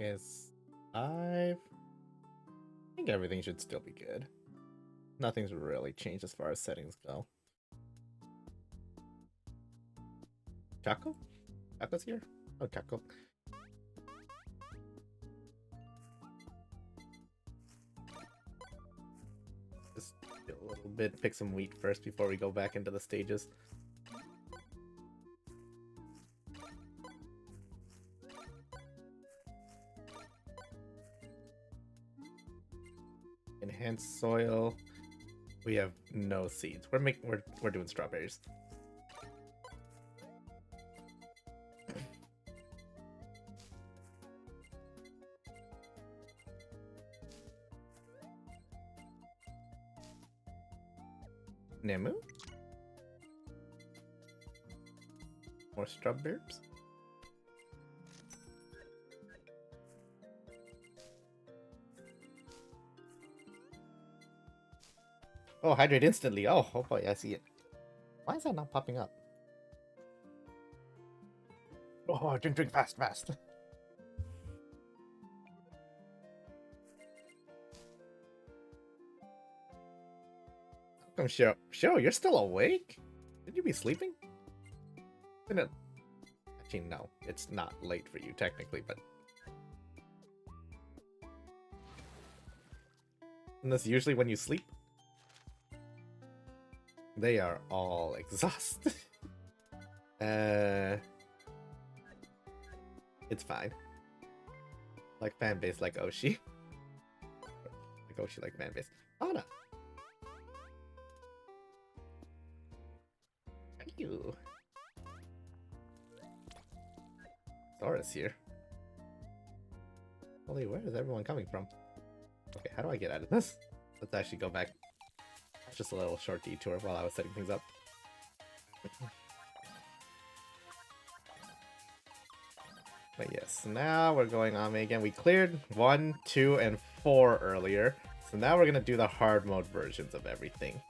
August 5. I think everything should still be good. Nothing's really changed as far as settings go. Chaco? Chaco's here? Oh, Chaco. Just do a little bit, pick some wheat first before we go back into the stages. Enhanced soil. We have no seeds. We're doing strawberries. Nemu? More strawberries? Oh, hydrate instantly. Oh boy, I see it. Why is that not popping up? Oh, drink fast. Come, Cheryl, you're still awake? Should you be sleeping? Actually, no. It's not late for you, technically, but... Isn't this usually when you sleep? They are all exhausted. It's fine. Like fanbase, like Oshi. Like Oshi, like fanbase. Oh no. Thank you. Zora's here. Holy, where is everyone coming from? Okay, how do I get out of this? Let's actually go back. Just a little short detour while I was setting things up. But yes, now we're going Ame again. We cleared 1, 2, and 4 earlier. So now we're gonna do the hard mode versions of everything.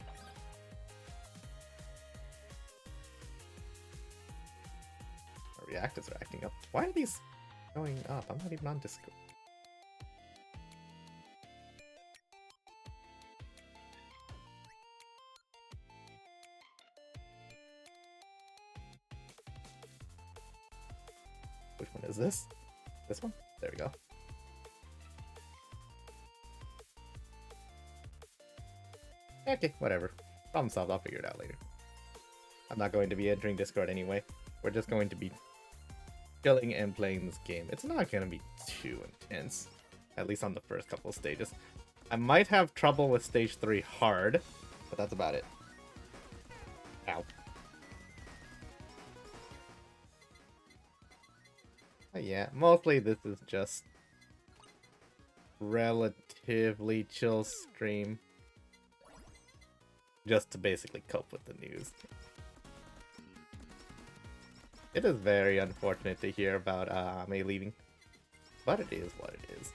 Our reactors are acting up. Why are these going up? I'm not even on Discord. Which one is this? This one? There we go. Okay, whatever. Problem solved. I'll figure it out later. I'm not going to be entering Discord anyway. We're just going to be chilling and playing this game. It's not going to be too intense. At least on the first couple of stages. I might have trouble with stage 3 hard, but that's about it. Ow. But yeah, mostly this is just relatively chill stream. Just to basically cope with the news. It is very unfortunate to hear about Ame leaving. But it is what it is.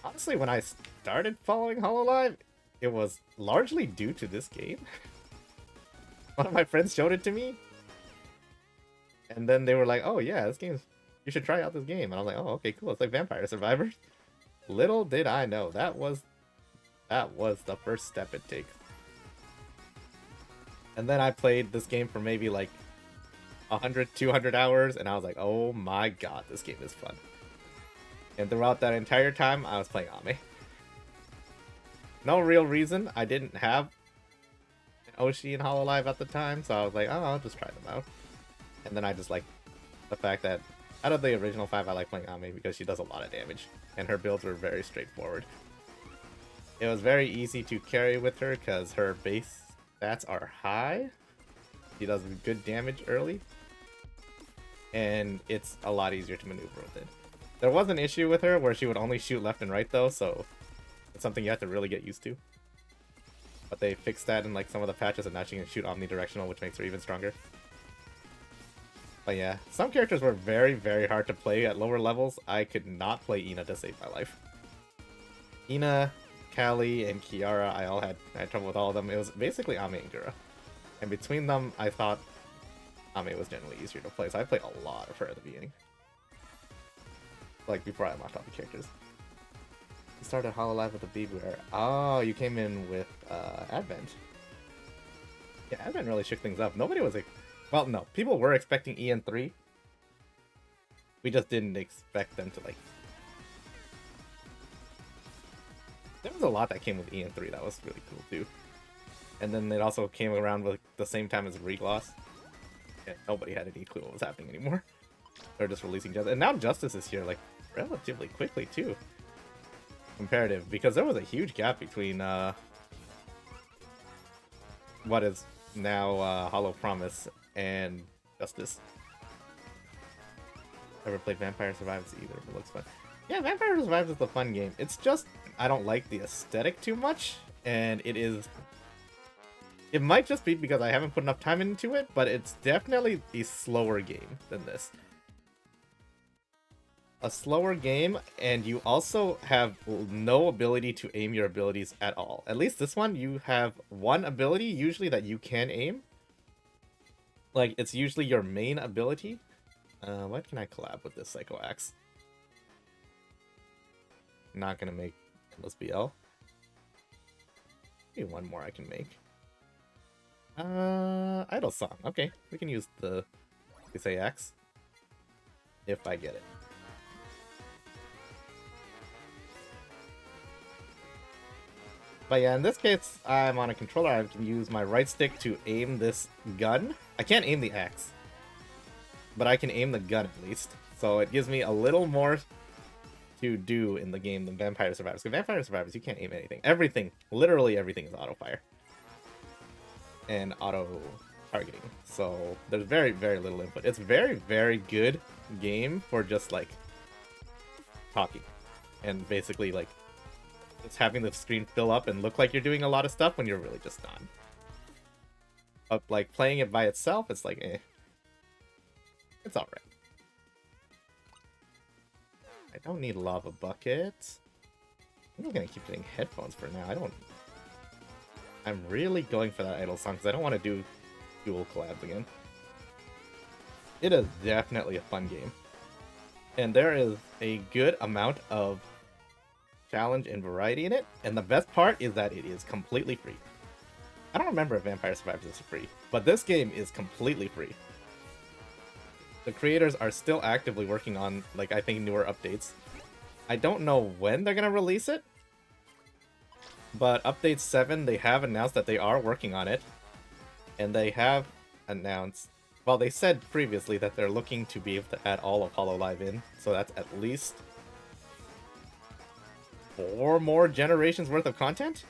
Honestly, when I started following Hololive, it was largely due to this game. One of my friends showed it to me. And then they were like, oh yeah, this game's... You should try out this game. And I'm like, oh, okay, cool. It's like Vampire Survivors. Little did I know. That was the first step it takes. And then I played this game for maybe like 100, 200 hours. And I was like, oh my god, this game is fun. And throughout that entire time, I was playing Ame. No real reason. I didn't have an Oshi and Hololive at the time. So I was like, oh, I'll just try them out. And then I just like the fact that out of the original 5, I like playing Ame because she does a lot of damage. And her builds were very straightforward. It was very easy to carry with her because her base stats are high. She does good damage early. And it's a lot easier to maneuver with it. There was an issue with her where she would only shoot left and right though, so it's something you have to really get used to. But they fixed that in like some of the patches, and now she can shoot omnidirectional, which makes her even stronger. But yeah, some characters were very, very hard to play at lower levels. I could not play Ina to save my life. Ina, Callie, and Kiara, I had trouble with all of them. It was basically Ame and Gura. And between them, I thought Ame was generally easier to play, so I played a lot of her at the beginning. Like, before I unlocked all the characters. You started Hololive with a BBR. Oh, you came in with Advent. Yeah, Advent really shook things up. Nobody was like, well, no, people were expecting EN3. We just didn't expect them to like. There was a lot that came with EN3 that was really cool too. And then it also came around with the same time as Regloss. And nobody had any clue what was happening anymore. They're just releasing Justice. And now Justice is here, like, relatively quickly too. Comparative, because there was a huge gap between what is now Hollow Promise and Justice. Never played Vampire Survivors either, but it looks fun. Yeah, Vampire Survivors is a fun game. It's just, I don't like the aesthetic too much, and it is... It might just be because I haven't put enough time into it, but it's definitely a slower game than this. A slower game, and you also have no ability to aim your abilities at all. At least this one, you have one ability, usually, that you can aim. Like, it's usually your main ability. What can I collab with this Psycho Axe? Not gonna make Endless BL. Maybe one more I can make. Idle Song. Okay, we can use the say Axe. If I get it. But yeah, in this case, I'm on a controller. I can use my right stick to aim this gun. I can't aim the axe, but I can aim the gun at least. So it gives me a little more to do in the game than Vampire Survivors. Because Vampire Survivors, you can't aim anything. Everything, literally everything is auto-fire. And auto-targeting. So there's very, very little input. It's very, very good game for just, like, talking. And basically, like, just having the screen fill up and look like you're doing a lot of stuff when you're really just not. But, like, playing it by itself, it's like, eh. It's alright. I don't need Lava Bucket. I'm gonna keep getting headphones for now. I'm really going for that Idle Song because I don't want to do dual collabs again. It is definitely a fun game. And there is a good amount of challenge and variety in it, and the best part is that it is completely free. I don't remember if Vampire Survivors is free, but this game is completely free. The creators are still actively working on, like, I think newer updates. I don't know when they're gonna release it, but update 7, they have announced that they are working on it, and they have announced, well, they said previously that they're looking to be able to add all of Hololive in, so that's at least 4 more generations worth of content,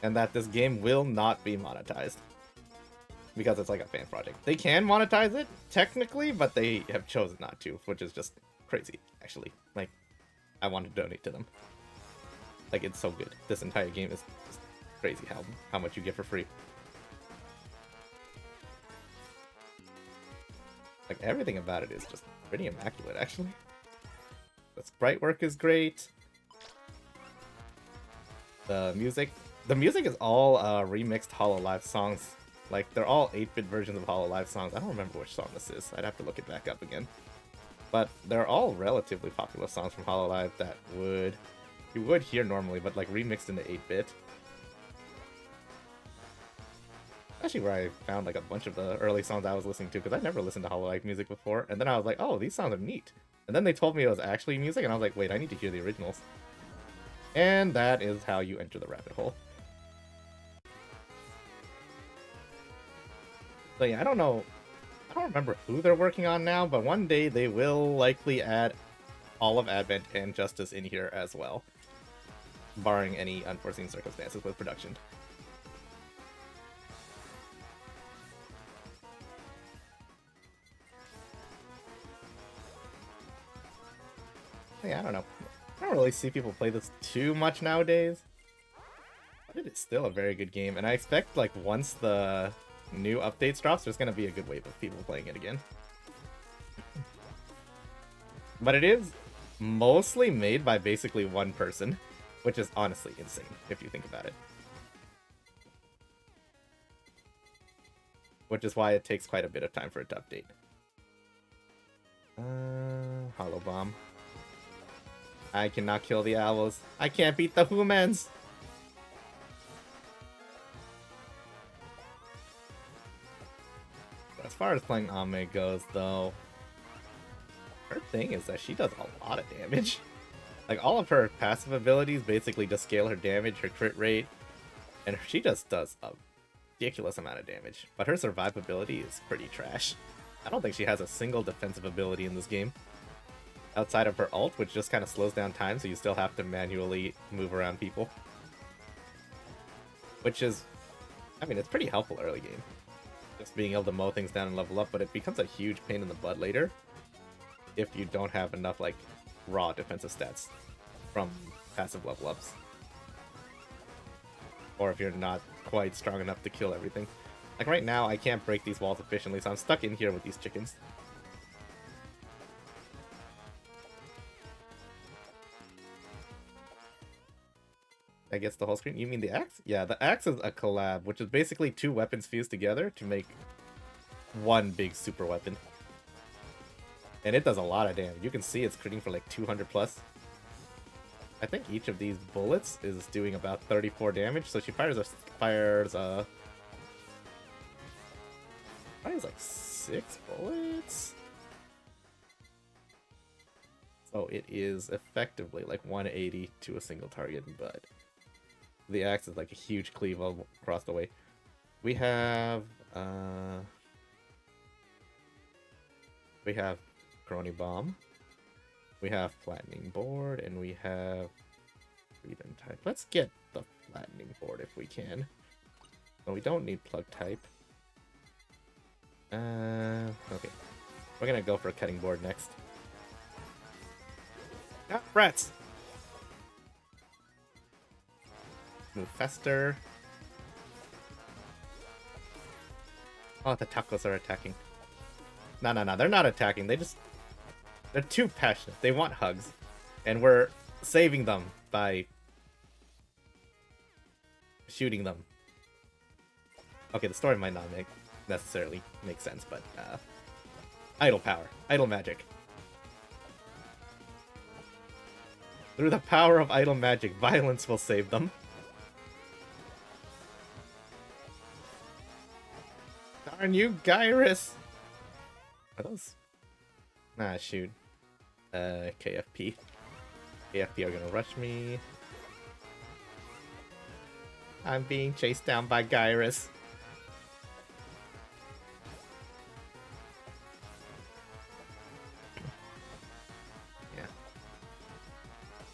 and that this game will not be monetized because it's like a fan project. They can monetize it technically, but they have chosen not to, which is just crazy, actually. Like, I want to donate to them. Like, it's so good. This entire game is just crazy how much you get for free. Like, everything about it is just pretty immaculate, actually. The sprite work is great. The music is all remixed Hololive songs. Like, they're all 8-bit versions of Hololive songs. I don't remember which song this is. I'd have to look it back up again. But they're all relatively popular songs from Hololive that you would hear normally, but like remixed into 8-bit. Actually, where I found like a bunch of the early songs I was listening to, because I never listened to Hololive music before. And then I was like, oh, these songs are neat. And then they told me it was actually music, and I was like, wait, I need to hear the originals. And that is how you enter the rabbit hole. So yeah, I don't know. I don't remember who they're working on now, but one day they will likely add all of Advent and Justice in here as well. Barring any unforeseen circumstances with production. Yeah, I don't know. I don't really see people play this too much nowadays. But it is still a very good game, and I expect, like, once the new updates drops, there's gonna be a good wave of people playing it again. But it is mostly made by basically one person, which is honestly insane, if you think about it. Which is why it takes quite a bit of time for it to update. Hollow Bomb. I cannot kill the owls. I can't beat the humans. As far as playing Ame goes, though, her thing is that she does a lot of damage. Like, all of her passive abilities basically just scale her damage, her crit rate, and she just does a ridiculous amount of damage. But her survivability is pretty trash. I don't think she has a single defensive ability in this game. Outside of her ult, which just kind of slows down time, so you still have to manually move around people. Which is, I mean, it's pretty helpful early game. Just being able to mow things down and level up, but it becomes a huge pain in the butt later if you don't have enough, like, raw defensive stats from passive level ups. Or if you're not quite strong enough to kill everything. Like, right now, I can't break these walls efficiently, so I'm stuck in here with these chickens. I guess the whole screen? You mean the axe? Yeah, the axe is a collab, which is basically two weapons fused together to make one big super weapon. And it does a lot of damage. You can see it's critting for like 200 plus. I think each of these bullets is doing about 34 damage, so she fires like 6 bullets. So it is effectively like 180 to a single target, but the axe is like a huge cleave all across the way. We have Crony Bomb. We have Flattening Board, and we have Freedom Type. Let's get the Flattening Board if we can. But we don't need Plug Type. Okay. We're gonna go for a Cutting Board next. Ah, rats! Move Fester. Oh, the tacos are attacking. No, they're not attacking. They're too passionate. They want hugs. And we're saving them by shooting them. Okay, the story might not necessarily make sense, but idle power. Idle magic. Through the power of idle magic, violence will save them. Darn you, Gyrus! Are those? Nah, shoot. KFP. KFP are gonna rush me. I'm being chased down by Gyrus. Yeah.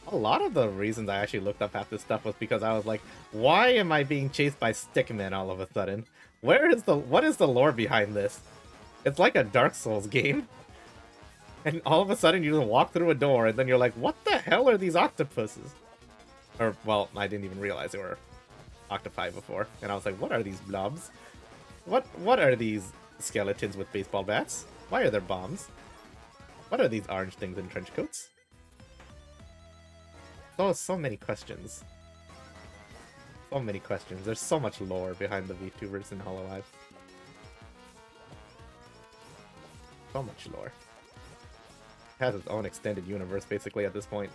A lot of the reasons I actually looked up half this stuff was because I was like, why am I being chased by stickmen all of a sudden? What is the lore behind this? It's like a Dark Souls game. And all of a sudden you just walk through a door and then you're like, what the hell are these octopuses? Or, well, I didn't even realize they were octopi before. And I was like, what are these blobs? What are these skeletons with baseball bats? Why are there bombs? What are these orange things in trench coats? So many questions. So many questions. There's so much lore behind the VTubers in Hololive. So much lore. It has its own extended universe, basically, at this point.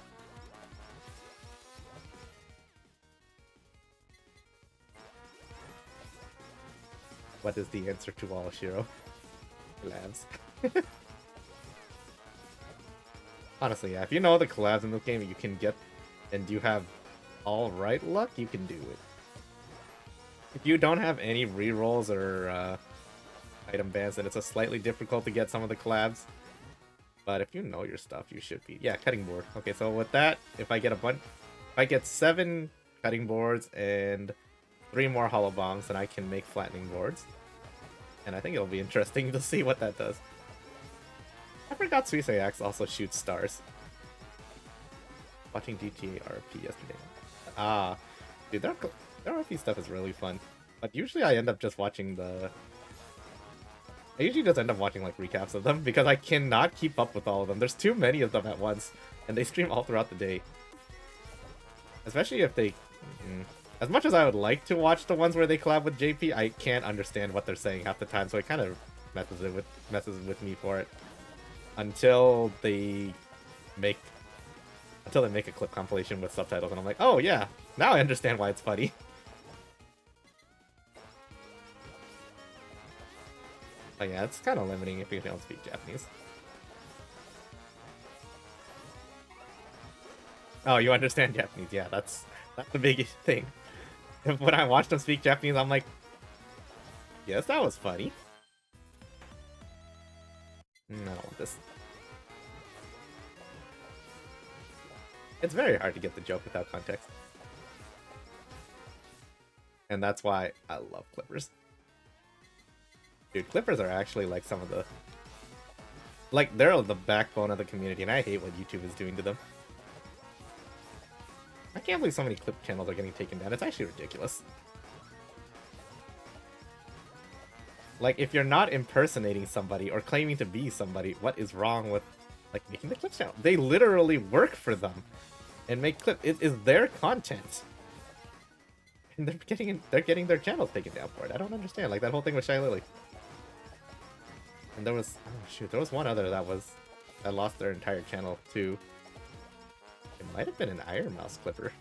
What is the answer to all, Shiro? Collabs. Honestly, yeah, if you know the collabs in this game you can get, and you have all right luck, you can do it. If you don't have any rerolls or item bans, then it's a slightly difficult to get some of the collabs. But if you know your stuff, you should be. Yeah, cutting board. Okay, so with that, if I get 7 cutting boards and 3 more hollow bombs, then I can make flattening boards. And I think it'll be interesting to see what that does. I forgot Suisei Axe also shoots stars. Watching GTA RP yesterday. Ah, dude, their RP stuff is really fun. But usually I end up just watching I usually just end up watching like recaps of them because I cannot keep up with all of them. There's too many of them at once, and they stream all throughout the day. Especially if they... As much as I would like to watch the ones where they collab with JP, I can't understand what they're saying half the time, so it kind of messes with me for it. Until they make until they make a clip compilation with subtitles, and I'm like, oh yeah, now I understand why it's funny. But yeah, it's kind of limiting if you don't speak Japanese. Oh, you understand Japanese? Yeah, that's the biggest thing. When I watch them speak Japanese, I'm like, yes, that was funny. I don't want this. It's very hard to get the joke without context. And that's why I love clippers. Dude, clippers are actually like some of the... Like, they're the backbone of the community, and I hate what YouTube is doing to them. I can't believe so many clip channels are getting taken down. It's actually ridiculous. Like, if you're not impersonating somebody or claiming to be somebody, what is wrong with, like, making the clip channel? They literally work for them and make clip. It is their content. And they're getting their channels taken down for it. I don't understand. Like, that whole thing with Shy Lily. And there was, oh shoot, there was one other that lost their entire channel too. It might have been an Iron Mouse clipper.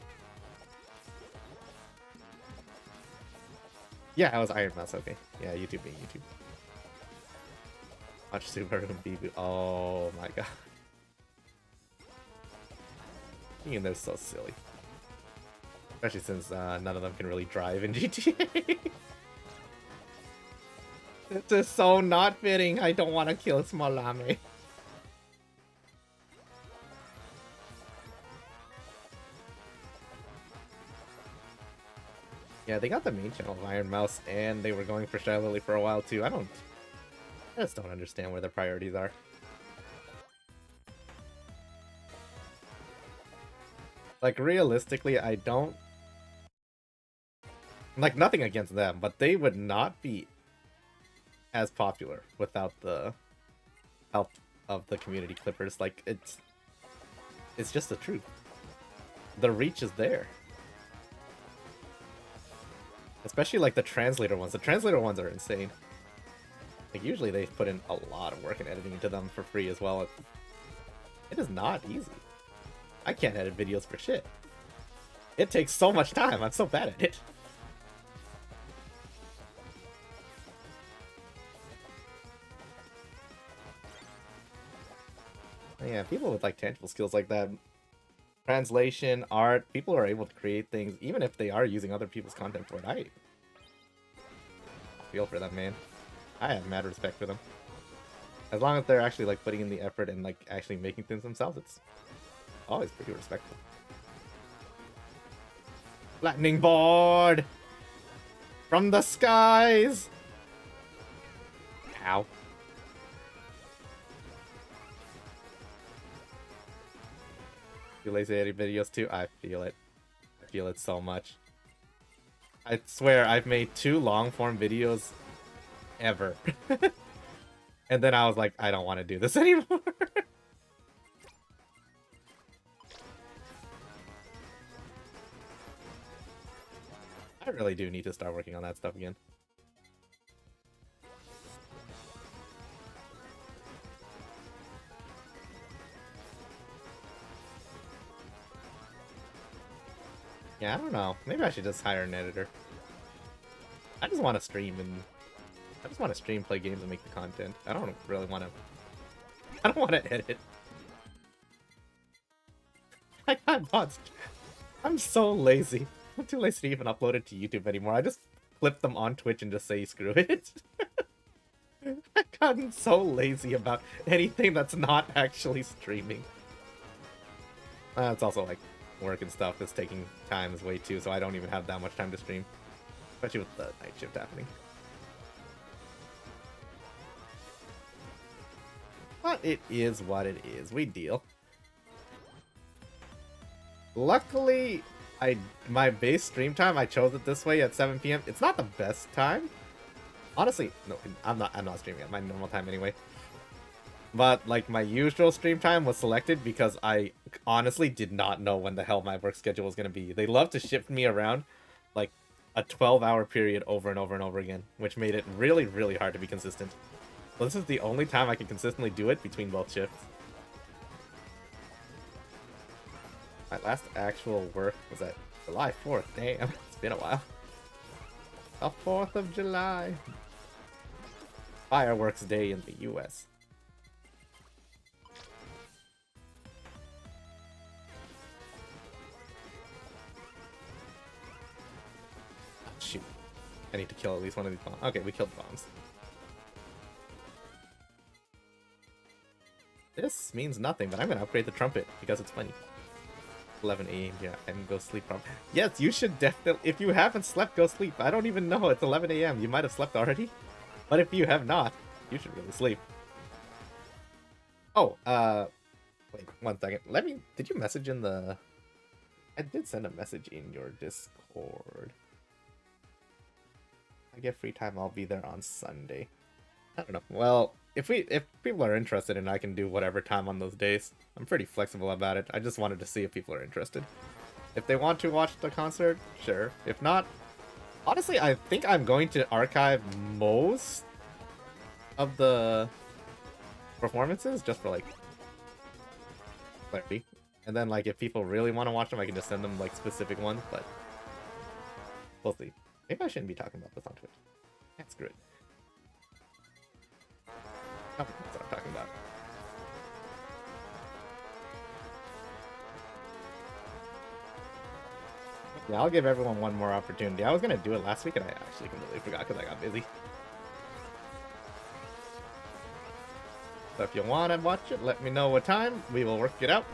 Yeah, it was Iron Mouse, okay. Yeah, YouTube being YouTube. Watch Subaru and Bibu. Oh my god. And they're so silly. Especially since none of them can really drive in GTA. This is so not fitting. I don't want to kill Smolame. Yeah, they got the main channel of Iron Mouse, and they were going for Shy Lily for a while too. I just don't understand where their priorities are. Like, realistically, I don't... Like, nothing against them, but they would not be as popular without the help of the community clippers. Like, it's just the truth. The reach is there. Especially, like, the translator ones. The translator ones are insane. Like, usually they put in a lot of work and editing into them for free as well. It is not easy. I can't edit videos for shit. It takes so much time. I'm so bad at it. Yeah, people with, like, tangible skills like that, translation, art, people are able to create things even if they are using other people's content for it. I feel for them, man. I have mad respect for them. As long as they're actually, like, putting in the effort and, like, actually making things themselves, it's always pretty respectful. Lightning board! From the skies! Ow. You lazy edit videos too? I feel it. I feel it so much. I swear, I've made 2 long-form videos ever. And then I was like, I don't want to do this anymore. I really do need to start working on that stuff again. Yeah, I don't know. Maybe I should just hire an editor. I just want to stream play games and make the content. I don't really want to... I don't want to edit. I got bots. I'm so lazy. I'm too lazy to even upload it to YouTube anymore. I just clip them on Twitch and just say screw it. I've gotten so lazy about anything that's not actually streaming. It's also like work and stuff that's taking time is way too, so I don't even have that much time to stream. Especially with the night shift happening. But it is what it is. We deal. Luckily, my base stream time, I chose it this way at 7 PM. It's not the best time. Honestly, no, I'm not streaming at my normal time anyway. But, like, my usual stream time was selected because I honestly did not know when the hell my work schedule was going to be. They love to shift me around, like, a 12-hour period over and over and over again, which made it really, really hard to be consistent. So this is the only time I can consistently do it between both shifts. My last actual work was at July 4th. Damn, it's been a while. The 4th of July. Fireworks Day in the US. Oh, shoot. I need to kill at least one of these bombs. Okay, we killed the bombs. This means nothing, but I'm gonna upgrade the trumpet because it's funny. 11 a.m. Yeah, and go sleep. Yes, you should definitely. If you haven't slept, go sleep. I don't even know. It's 11 a.m. You might have slept already, but if you have not, you should really sleep. Oh, wait 1 second. Let me. Did you message in the? I did send a message in your Discord. I get free time. I'll be there on Sunday. I don't know. Well, if people are interested and I can do whatever time on those days, I'm pretty flexible about it. I just wanted to see if people are interested. If they want to watch the concert, sure. If not, honestly, I think I'm going to archive most of the performances just for like clarity. And then like if people really want to watch them, I can just send them like specific ones, but we'll see. Maybe I shouldn't be talking about this on Twitch. Yeah, screw it. That's what I'm talking about. Yeah, I'll give everyone one more opportunity. I was gonna do it last week and I actually completely forgot because I got busy. So if you want to watch it, let me know what time. We will work it out.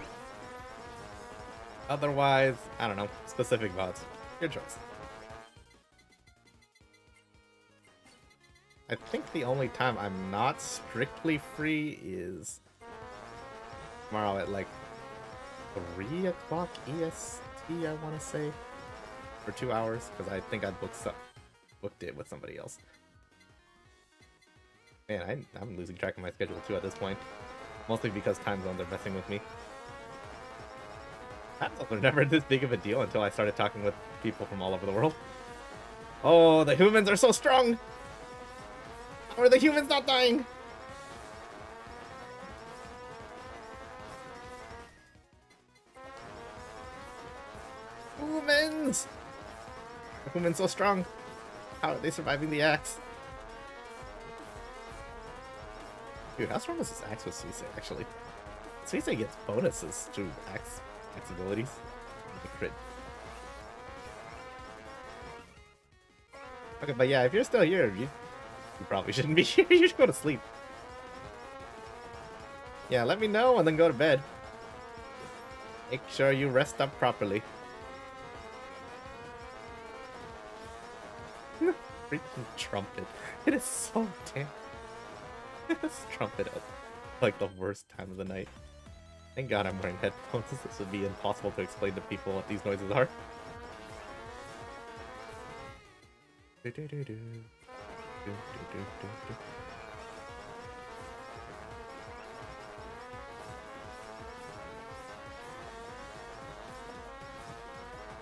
Otherwise, I don't know, specific VODs. Your choice. I think the only time I'm not strictly free is tomorrow at like 3 o'clock EST, I want to say, for 2 hours, because I think I booked it with somebody else. Man, I'm losing track of my schedule too at this point, mostly because time zones are messing with me. Time zones were never this big of a deal until I started talking with people from all over the world. Oh, the humans are so strong! How are the humans not dying? Humans! The humans so strong. How are they surviving the axe? Dude, how strong is this axe with Suisei, actually? Suisei gets bonuses to axe abilities. The crit. Okay, but yeah, if you're still here, you probably shouldn't be here. You should go to sleep. Yeah, let me know and then go to bed. Make sure you rest up properly. Freaking trumpet. It is so damn. This trumpet at like the worst time of the night. Thank God I'm wearing headphones. This would be impossible to explain to people what these noises are.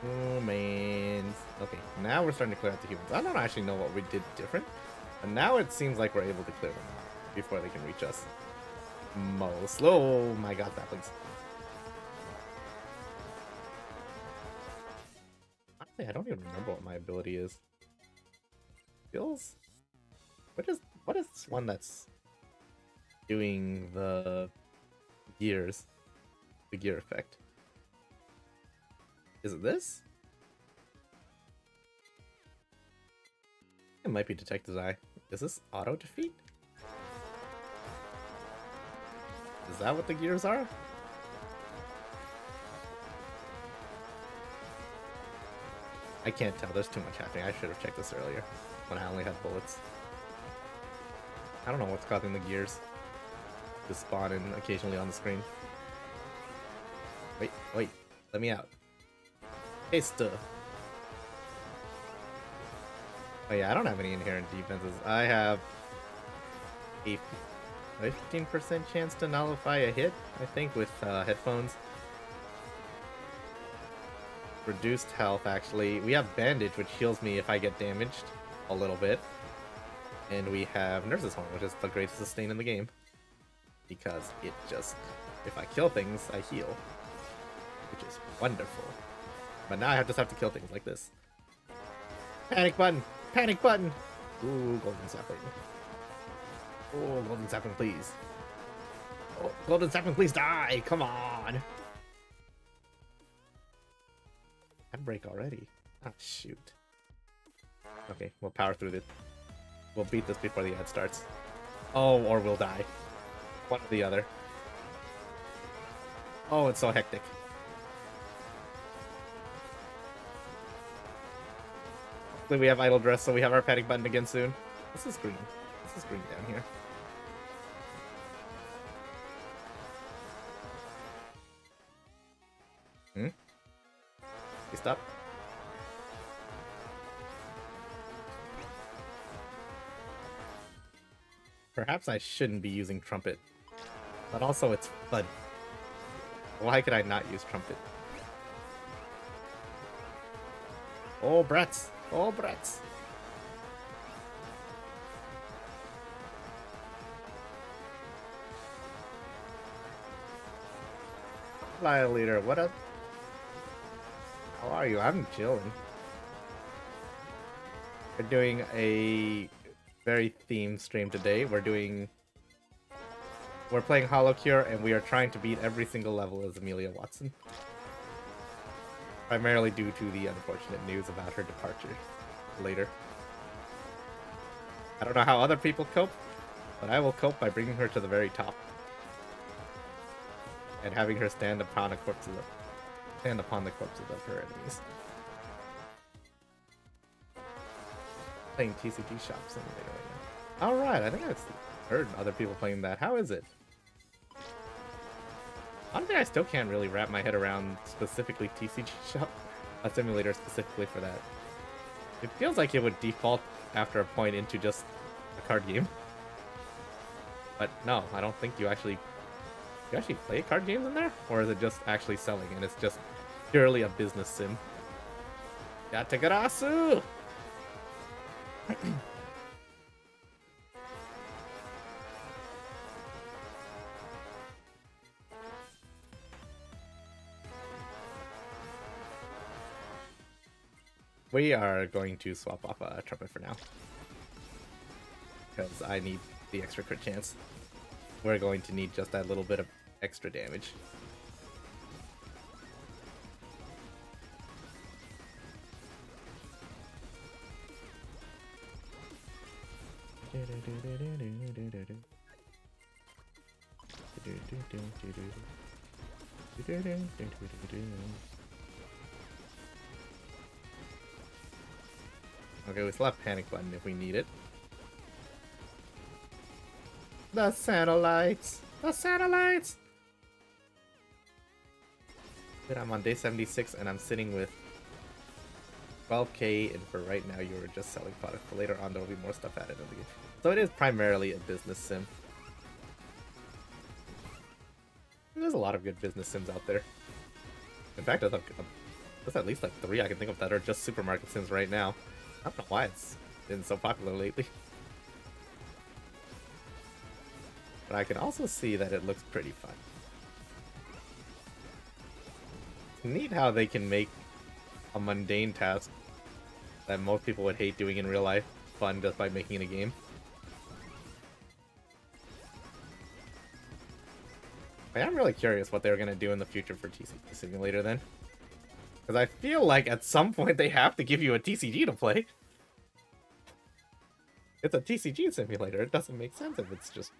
Oh man. Okay, now we're starting to clear out the humans. I don't actually know what we did different, but now it seems like we're able to clear them out before they can reach us. Most. Oh my god, saplings. Honestly, I don't even remember what my ability is. Skills? What is one that's doing the gears? The gear effect. Is it this? It might be Detective's Eye. Is this auto defeat? Is that what the gears are? I can't tell. There's too much happening. I should have checked this earlier when I only had bullets. I don't know what's causing the gears to spawn in occasionally on the screen. Wait. Let me out. Hey, stuff. Oh yeah, I don't have any inherent defenses. I have a 15% chance to nullify a hit, I think, with headphones. Reduced health, actually. We have bandage, which heals me if I get damaged a little bit. And we have Nurse's Horn, which is the greatest sustain in the game. Because it just, if I kill things, I heal. Which is Wonderful. But now I just have to kill things like this. Panic button! Panic button! Ooh, golden sapling. Oh, golden sapling, please. Oh, golden sapling, please die! Come on! I'd break already. Ah, shoot. Okay, we'll power through this. We'll beat this before the ad starts. Oh, or we'll die. One or the other. Oh, it's so hectic. Hopefully we have idle dress, so we have our panic button again soon. This is green. This is green down here. Hmm? You stop? Perhaps I shouldn't be using trumpet. But also it's fun. Why could I not use trumpet? Oh, brats! Oh, brats! Flyer leader, what up? How are you? I'm chilling. We're doing a very themed stream today. We're playing Hollow Cure, and we are trying to beat every single level as Amelia Watson. Primarily due to the unfortunate news about her departure later. I don't know how other people cope, but I will cope by bringing her to the very top. And having her stand upon the corpses of her enemies. Playing TCG Shop Simulator right now. Alright, I think I've heard other people playing that. How is it? Honestly, I still can't really wrap my head around specifically TCG Shop, a simulator specifically for that. It feels like it would default after a point into just a card game. But no, I don't think you actually play card games in there? Or is it just actually selling and it's just purely a business sim? Yatagarasu! We are going to swap off a trumpet for now. Because I need the extra crit chance. We're going to need just that little bit of extra damage. Okay, we still have panic button if we need it. The satellites! The satellites! But I'm on day 76 and I'm sitting with 12k, and for right now you're just selling product. But later on there will be more stuff added in the game. So it is primarily a business sim. And there's a lot of good business sims out there. In fact, there's at least like 3 I can think of that are just supermarket sims right now. I don't know why it's been so popular lately. But I can also see that it looks pretty fun. It's neat how they can make a mundane task that most people would hate doing in real life fun just by making it a game. I'm really curious what they're going to do in the future for TCG Simulator then. Because I feel like at some point they have to give you a TCG to play. It's a TCG simulator. It doesn't make sense if it's just...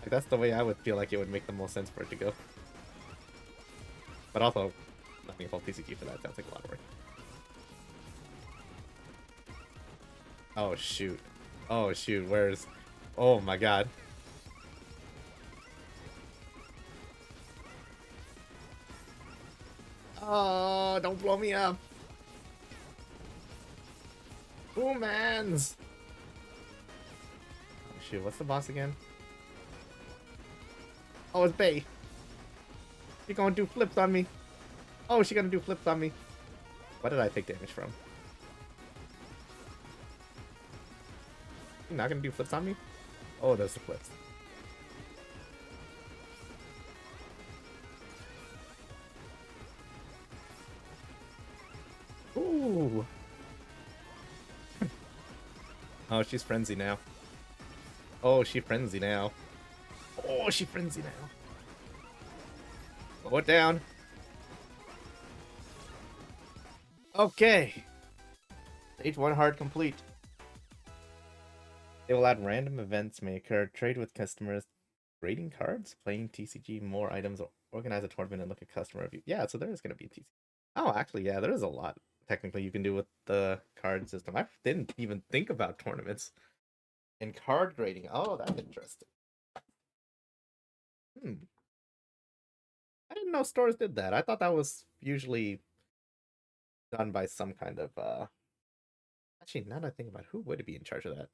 Like, that's the way I would feel like it would make the most sense for it to go. But also, not being a full TCG for that sounds like a lot of work. Oh shoot. Oh shoot, where's... Oh my god. Oh, don't blow me up. Humans! Oh shoot, what's the boss again? Oh, it's Bay. She gonna do flips on me. Oh, she gonna do flips on me. What did I take damage from? You not gonna do flips on me? Oh, there's the flips. Oh, she's frenzy now. Oh, she frenzy now. Oh, she frenzy now. Slow it down. Okay. Stage 1 hard complete. They will add random events may occur, trade with customers, grading cards, playing TCG, more items, or organize a tournament and look at customer review. Yeah, so there is going to be a TCG. Oh, actually, yeah, there is a lot technically you can do with the card system. I didn't even think about tournaments and card grading. Oh, that's interesting. I didn't know stores did that. I thought that was usually done by some kind of actually, now that I think about it, who would be in charge of that?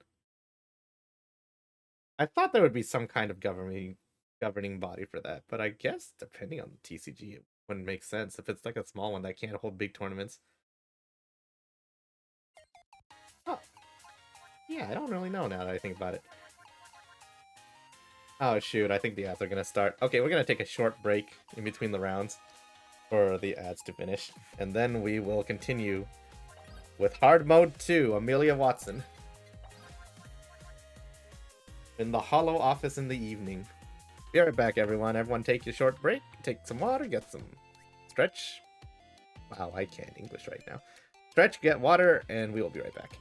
I thought there would be some kind of governing body for that, but I guess depending on the TCG, it wouldn't make sense if it's like a small one that can't hold big tournaments. Oh, yeah, I don't really know now that I think about it. Oh shoot, I think the ads are gonna start. Okay, we're gonna take a short break in between the rounds for the ads to finish, and then we will continue with hard mode 2, Amelia Watson. In the hollow office in the evening. Be right back, everyone. Everyone take your short break, take some water, get some stretch. Wow, I can't English right now. Stretch, get water, and we will be right back.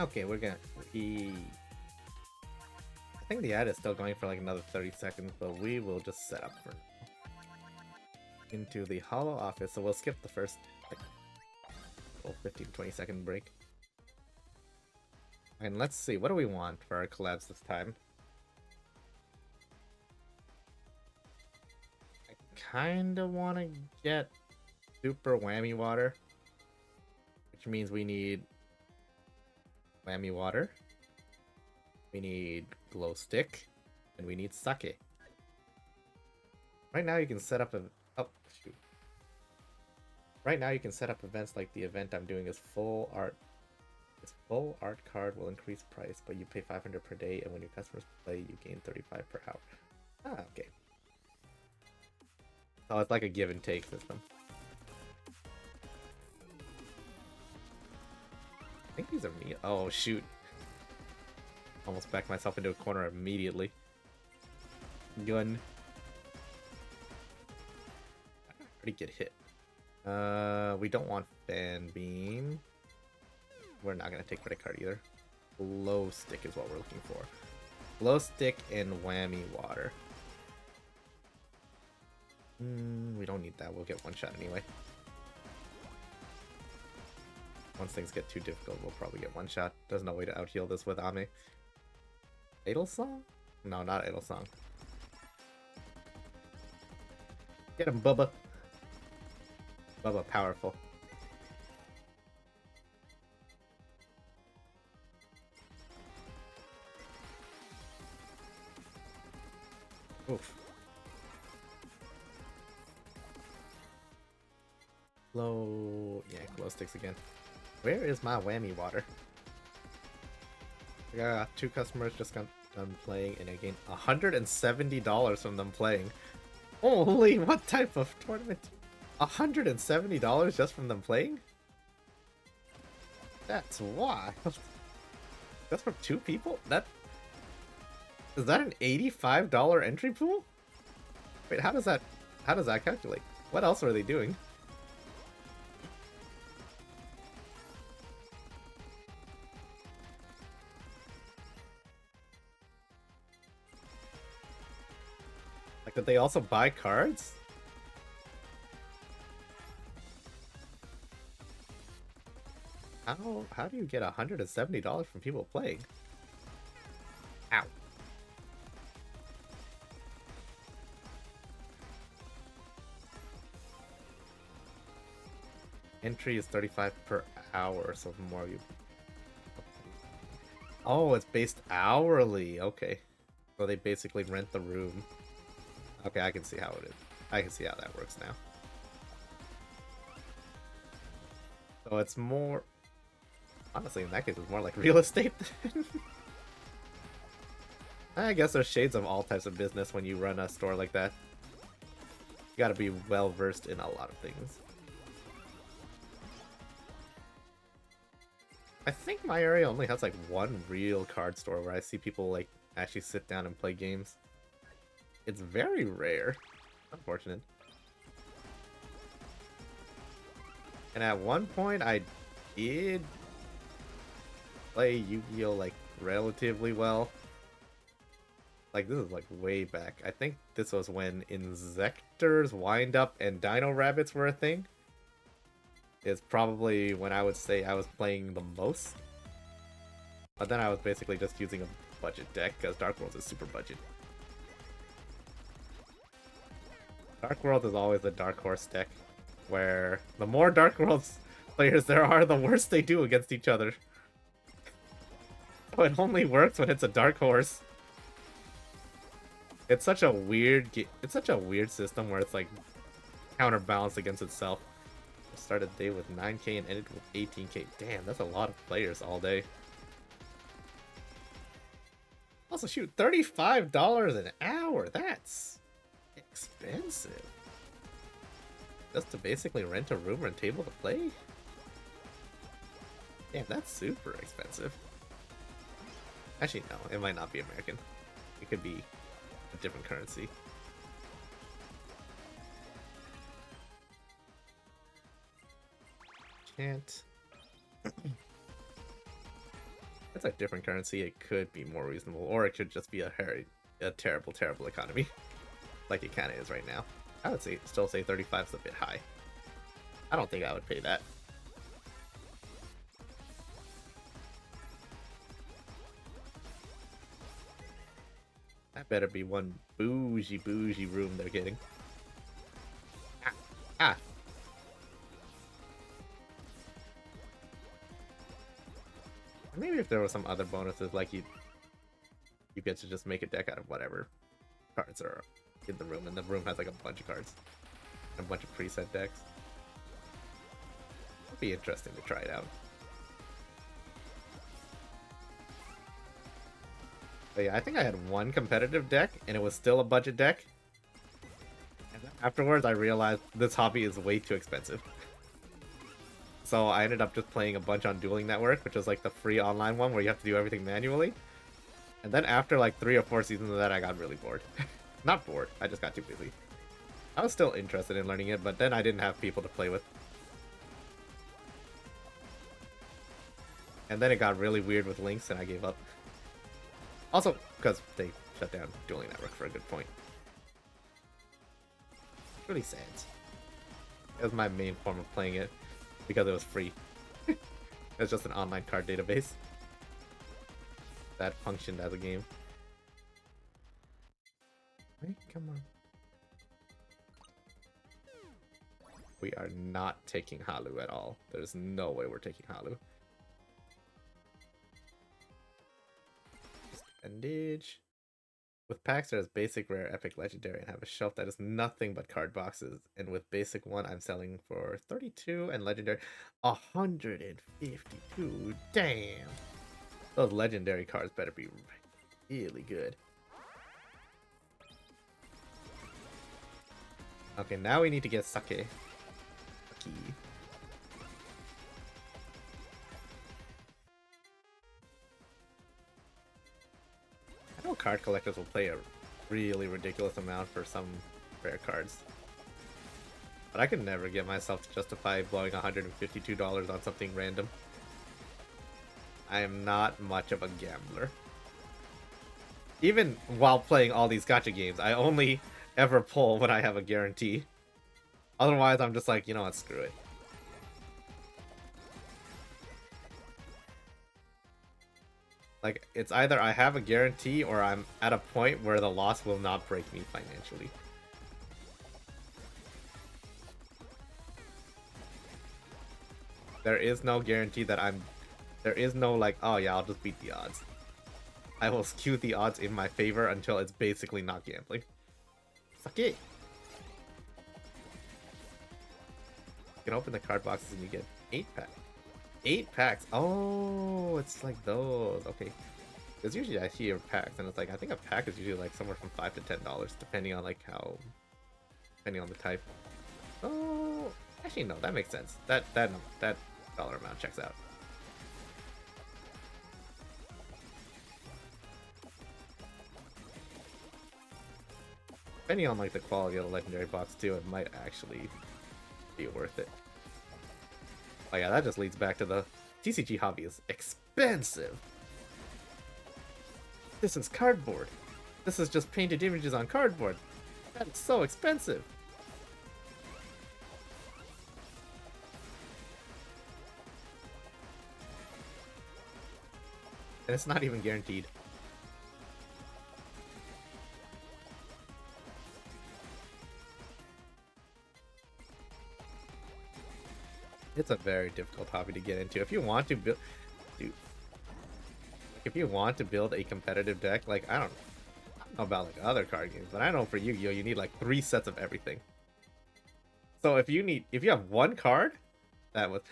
Okay, we're gonna. I think the ad is still going for like another 30 seconds, but we will just set up for into the hollow office, so we'll skip the first like, 15-20 second break. And let's see, what do we want for our collabs this time? I kinda wanna get super whammy water, which means we need whammy water, we need glow stick, and we need sake. Right now you can set up a shoot. Right now you can set up events like the event I'm doing is full art. This full art card will increase price, but you pay 500 per day, and when your customers play, you gain 35 per hour. Ah, okay. Oh, it's like a give and take system. I think these are me. Oh, shoot. Almost backed myself into a corner immediately. Gun. I already get hit. We don't want fan beam. We're not gonna take credit card either. Glow stick is what we're looking for. Glow stick and whammy water. We don't need that. We'll get one shot anyway. Once things get too difficult, we'll probably get one shot. There's no way to out heal this with Ame. Idle Song? No, not Idle Song. Get him, Bubba. Bubba, powerful. Oof. Glow... Yeah, glow sticks again. Where is my whammy water? I got 2 customers just got done playing and I gained $170 from them playing. Holy, what type of tournament? $170 just from them playing? That's wild. That's from 2 people? Is that an $85 entry pool? Wait, how does that calculate? What else are they doing? Like, did they also buy cards? How do you get $170 from people playing? Ow. Entry is 35 per hour, so the more you... Oh, it's based hourly. Okay. So they basically rent the room. Okay, I can see how it is. I can see how that works now. So it's more... Honestly, in that case, it's more like real estate. I guess there's shades of all types of business when you run a store like that. You gotta be well versed in a lot of things. I think my area only has like one real card store where I see people like actually sit down and play games. It's very rare. Unfortunate. And at one point I did play Yu-Gi-Oh! Like relatively well. Like this is like way back. I think this was when Insectors, Wind-Up, and Dino Rabbits were a thing. Is probably when I would say I was playing the most. But then I was basically just using a budget deck because Dark World is super budget. Dark World is always a dark horse deck, where the more Dark Worlds players there are, the worse they do against each other. So it only works when it's a dark horse. It's such a weird system where it's like counterbalanced against itself. I started the day with 9k and ended with 18k. Damn, that's a lot of players all day. Also, shoot, $35 an hour. That's expensive. Just to basically rent a room or a table to play? Damn, that's super expensive. Actually, no, it might not be American. It could be a different currency. Can't. It's a different currency. It could be more reasonable, or it could just be a terrible, terrible economy, like it kind of is right now. I would still say 35 is a bit high. I don't think I would pay that. That better be one bougie room they're getting. Ah. Maybe if there were some other bonuses, like you get to just make a deck out of whatever cards are in the room, and the room has like a bunch of cards, and a bunch of preset decks. It'd be interesting to try it out. But yeah, I think I had one competitive deck, and it was still a budget deck. And then afterwards, I realized this hobby is way too expensive. So I ended up just playing a bunch on Dueling Network, which was like the free online one where you have to do everything manually. And then after like 3 or 4 seasons of that, I got really bored. Not bored, I just got too busy. I was still interested in learning it, but then I didn't have people to play with. And then it got really weird with links and I gave up. Also, because they shut down Dueling Network for a good point. It's really sad. It was my main form of playing it, because it was free. It's just an online card database that functioned as a game. Hey, come on. We are not taking Halu at all. There's no way we're taking Halu. Bandage. With packs, there's basic, rare, epic, legendary, and have a shelf that is nothing but card boxes. And with basic one, I'm selling for 32, and legendary 152. Damn. Those legendary cards better be really good. Okay, now we need to get Sake. I know card collectors will pay a really ridiculous amount for some rare cards. But I could never get myself to justify blowing $152 on something random. I am not much of a gambler. Even while playing all these gacha games, I only ever pull when I have a guarantee. Otherwise, I'm just like, you know what, screw it. Like, it's either I have a guarantee or I'm at a point where the loss will not break me financially. There is no guarantee that there is no like, oh yeah, I'll just beat the odds. I will skew the odds in my favor until it's basically not gambling. Suck it. You can open the card boxes and you get 8 packs. 8 packs. Oh, it's like those. Okay. Because usually I hear packs and it's like, I think a pack is usually like somewhere from $5 to $10, depending on like depending on the type. Oh, actually no, that makes sense. That dollar amount checks out. Depending on like the quality of the legendary box too, it might actually be worth it. Oh yeah, that just leads back to the TCG hobby is expensive. This is cardboard. This is just painted images on cardboard. That is so expensive. And it's not even guaranteed. It's a very difficult hobby to get into. If you want to build, dude, if you want to build a competitive deck, like I don't know about like other card games, but I know for Yu-Gi-Oh you need like 3 sets of everything. So if you have one card, that was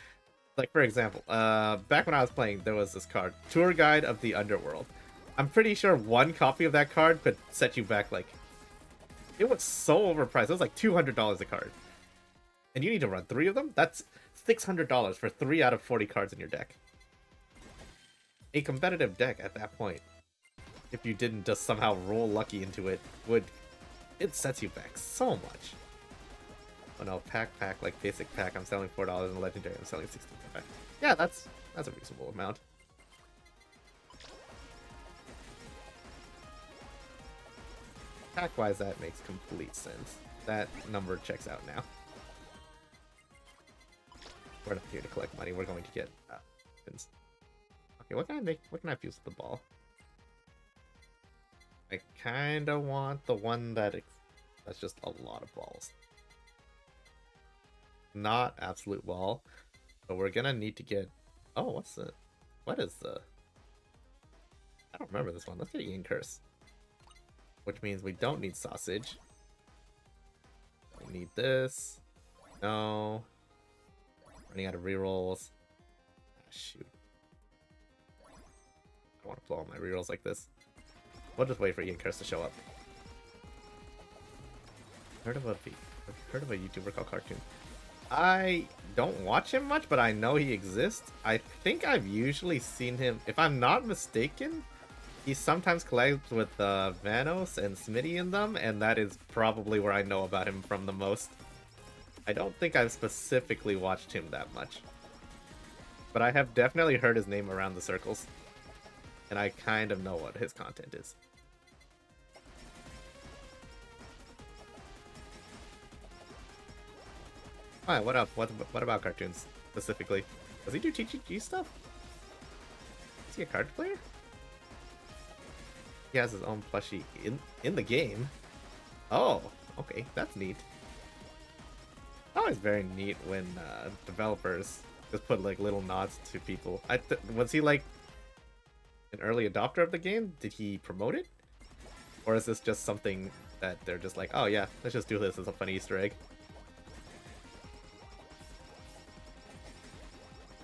like, for example, back when I was playing, there was this card, Tour Guide of the Underworld. I'm pretty sure one copy of that card could set you back like, it was so overpriced. It was like $200 a card. And you need to run 3 of them? That's $600 for 3 out of 40 cards in your deck. A competitive deck at that point, if you didn't just somehow roll lucky into it, it sets you back so much. Oh no, pack, like basic pack, I'm selling $4, and legendary, I'm selling 16 pack. Yeah, that's a reasonable amount. Pack-wise, that makes complete sense. That number checks out now. We're not here to collect money. We're going to get pins. Okay, what can I make? What can I fuse with the ball? I kind of want the one that's just a lot of balls. Not absolute wall. So we're gonna need to get. Oh, what is the? I don't remember this one. Let's get Yin Curse. Which means we don't need sausage. We need this. No. Running out of rerolls. Ah, shoot. I don't want to blow all my rerolls like this. We'll just wait for Yin Curse to show up. Heard of a YouTuber called Cartoon. I don't watch him much, but I know he exists. I think I've usually seen him, if I'm not mistaken, he sometimes collabs with Vanos and Smitty in them, and that is probably where I know about him from the most. I don't think I've specifically watched him that much. But I have definitely heard his name around the circles. And I kind of know what his content is. Alright, what up? What about cartoons, specifically? Does he do TTG stuff? Is he a card player? He has his own plushie in the game. Oh, okay, that's neat. Always very neat when developers just put like little nods to people. Was he like an early adopter of the game? Did he promote it? Or is this just something that they're just like, oh yeah, let's just do this as a funny Easter egg?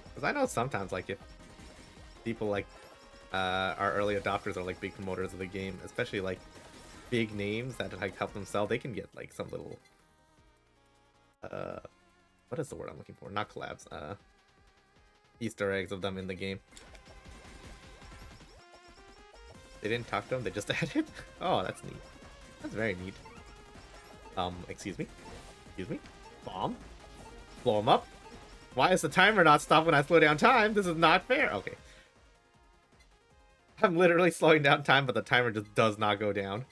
Because I know sometimes, like, if people like are early adopters or like big promoters of the game, especially like big names that like help them sell, they can get like some little what is the word I'm looking for? Not collabs, Easter eggs of them in the game. They didn't talk to them, they just added? Oh, that's neat. That's very neat. Excuse me? Excuse me? Bomb? Blow him up? Why is the timer not stopped when I slow down time? This is not fair. Okay. I'm literally slowing down time, but the timer just does not go down.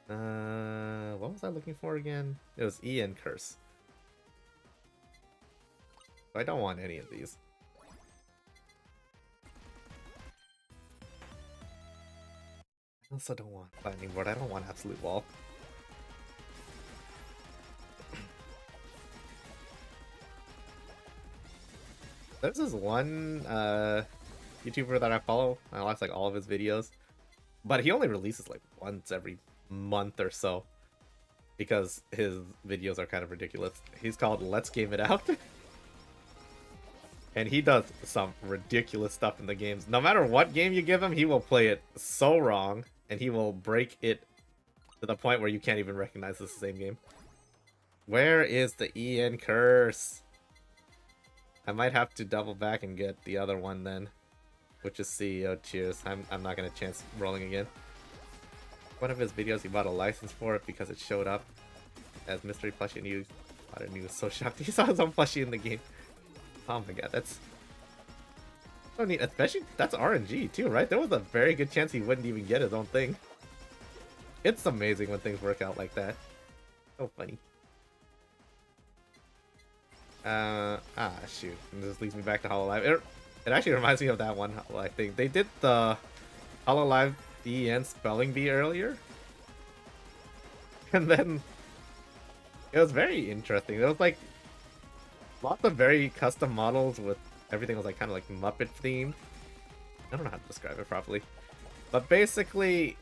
What was I looking for again? It was Ian Curse. I don't want any of these. I also don't want Lightning Board. I don't want Absolute Wall. There's this one YouTuber that I follow. I watch like all of his videos, but he only releases like once every month or so because his videos are kind of ridiculous. He's called Let's Game It Out. And he does some ridiculous stuff in the games. No matter what game you give him, he will play it so wrong, and he will break it to the point where you can't even recognize it's the same game. Where is the Ian Curse? I might have to double back and get the other one then, which is CEO. Cheers. I'm not gonna chance rolling again. One of his videos, he bought a license for it because it showed up as mystery plushie, and he was so shocked he saw his own plushie in the game. Oh my god, that's so neat. Especially, that's RNG too, right? There was a very good chance he wouldn't even get his own thing. It's amazing when things work out like that. So funny. Shoot. This leads me back to Hololive. It actually reminds me of that one Hololive thing. They did the Hololive DN spelling bee earlier. And then it was very interesting. It was like lots of very custom models with everything was like kind of like Muppet themed. I don't know how to describe it properly. But basically,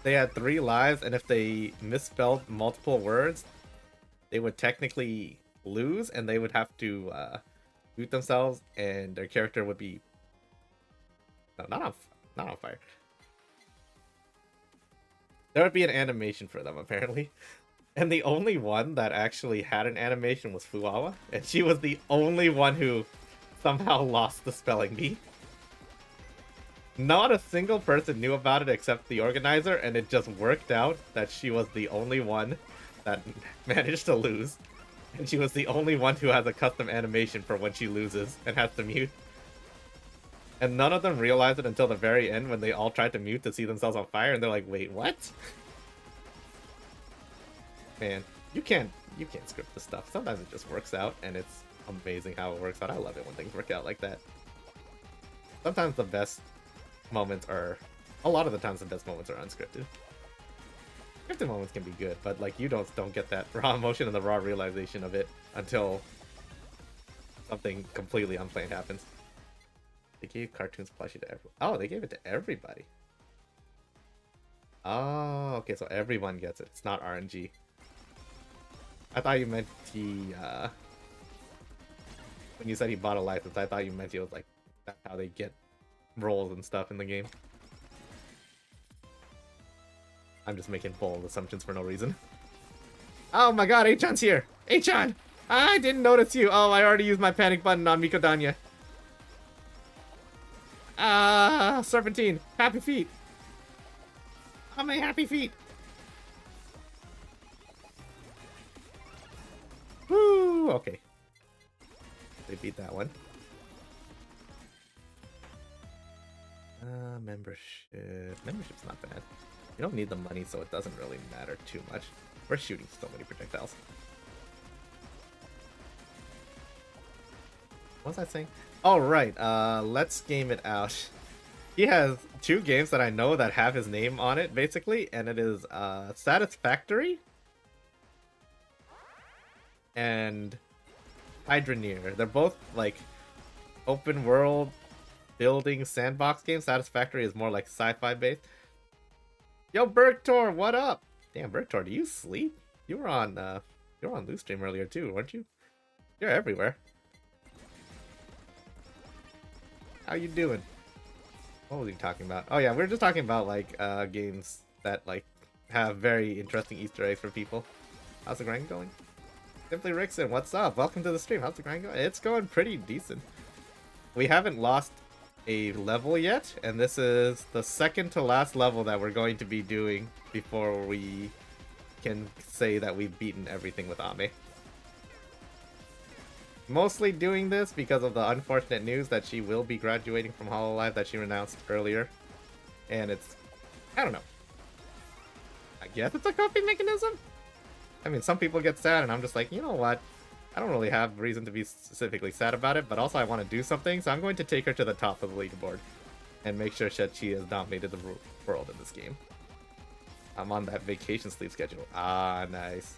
they had 3 lives, and if they misspelled multiple words, they would technically lose, and they would have to shoot themselves, and their character would be not on fire. There would be an animation for them apparently, and the only one that actually had an animation was Fuawa, and she was the only one who somehow lost the spelling bee. Not a single person knew about it except the organizer, and it just worked out that she was the only one that managed to lose. And she was the only one who has a custom animation for when she loses and has to mute. And none of them realized it until the very end when they all tried to mute to see themselves on fire, and they're like, wait, what? Man, you can't script this stuff. Sometimes it just works out, and it's amazing how it works out. I love it when things work out like that. Sometimes the best moments are... A lot of the times the best moments are unscripted. Scripted moments can be good, but like you don't get that raw emotion and the raw realization of it until something completely unplanned happens. They gave cartoons plushie to everyone. Oh, they gave it to everybody. Oh, okay, so everyone gets it. It's not RNG. I thought you meant he, when you said he bought a license, I thought you meant he was like, that's how they get roles and stuff in the game. I'm just making bold assumptions for no reason. Oh my god, Achan's here! Achan! I didn't notice you! Oh, I already used my panic button on Mikodanya. Serpentine! Happy feet! Oh, my happy feet! Woo! Okay. They beat that one. Membership. Membership's not bad. You don't need the money, so it doesn't really matter too much. We're shooting so many projectiles. What was I saying? Oh, right. Let's game it out. He has two games that I know that have his name on it, basically, and it is Satisfactory and Hydroneer. They're both like open world building sandbox games. Satisfactory is more like sci-fi based. Yo, Bergtor, what up? Damn, Bergtor, do you sleep? You were on Loose Stream earlier too, weren't you? You're everywhere. How you doing? What was he talking about? Oh yeah, we were just talking about like games that like have very interesting Easter eggs for people. How's the grind going? Simply Rickson, what's up? Welcome to the stream. How's the grind going? It's going pretty decent. We haven't lost a level yet, and this is the second to last level that we're going to be doing before we can say that we've beaten everything with Ame. Mostly doing this because of the unfortunate news that she will be graduating from Hololive that she announced earlier. And it's, I don't know. I guess it's a coping mechanism? I mean, some people get sad and I'm just like, you know what? I don't really have reason to be specifically sad about it, but also I want to do something, so I'm going to take her to the top of the leaderboard and make sure that she has dominated the world in this game. I'm on that vacation sleep schedule. Ah, nice.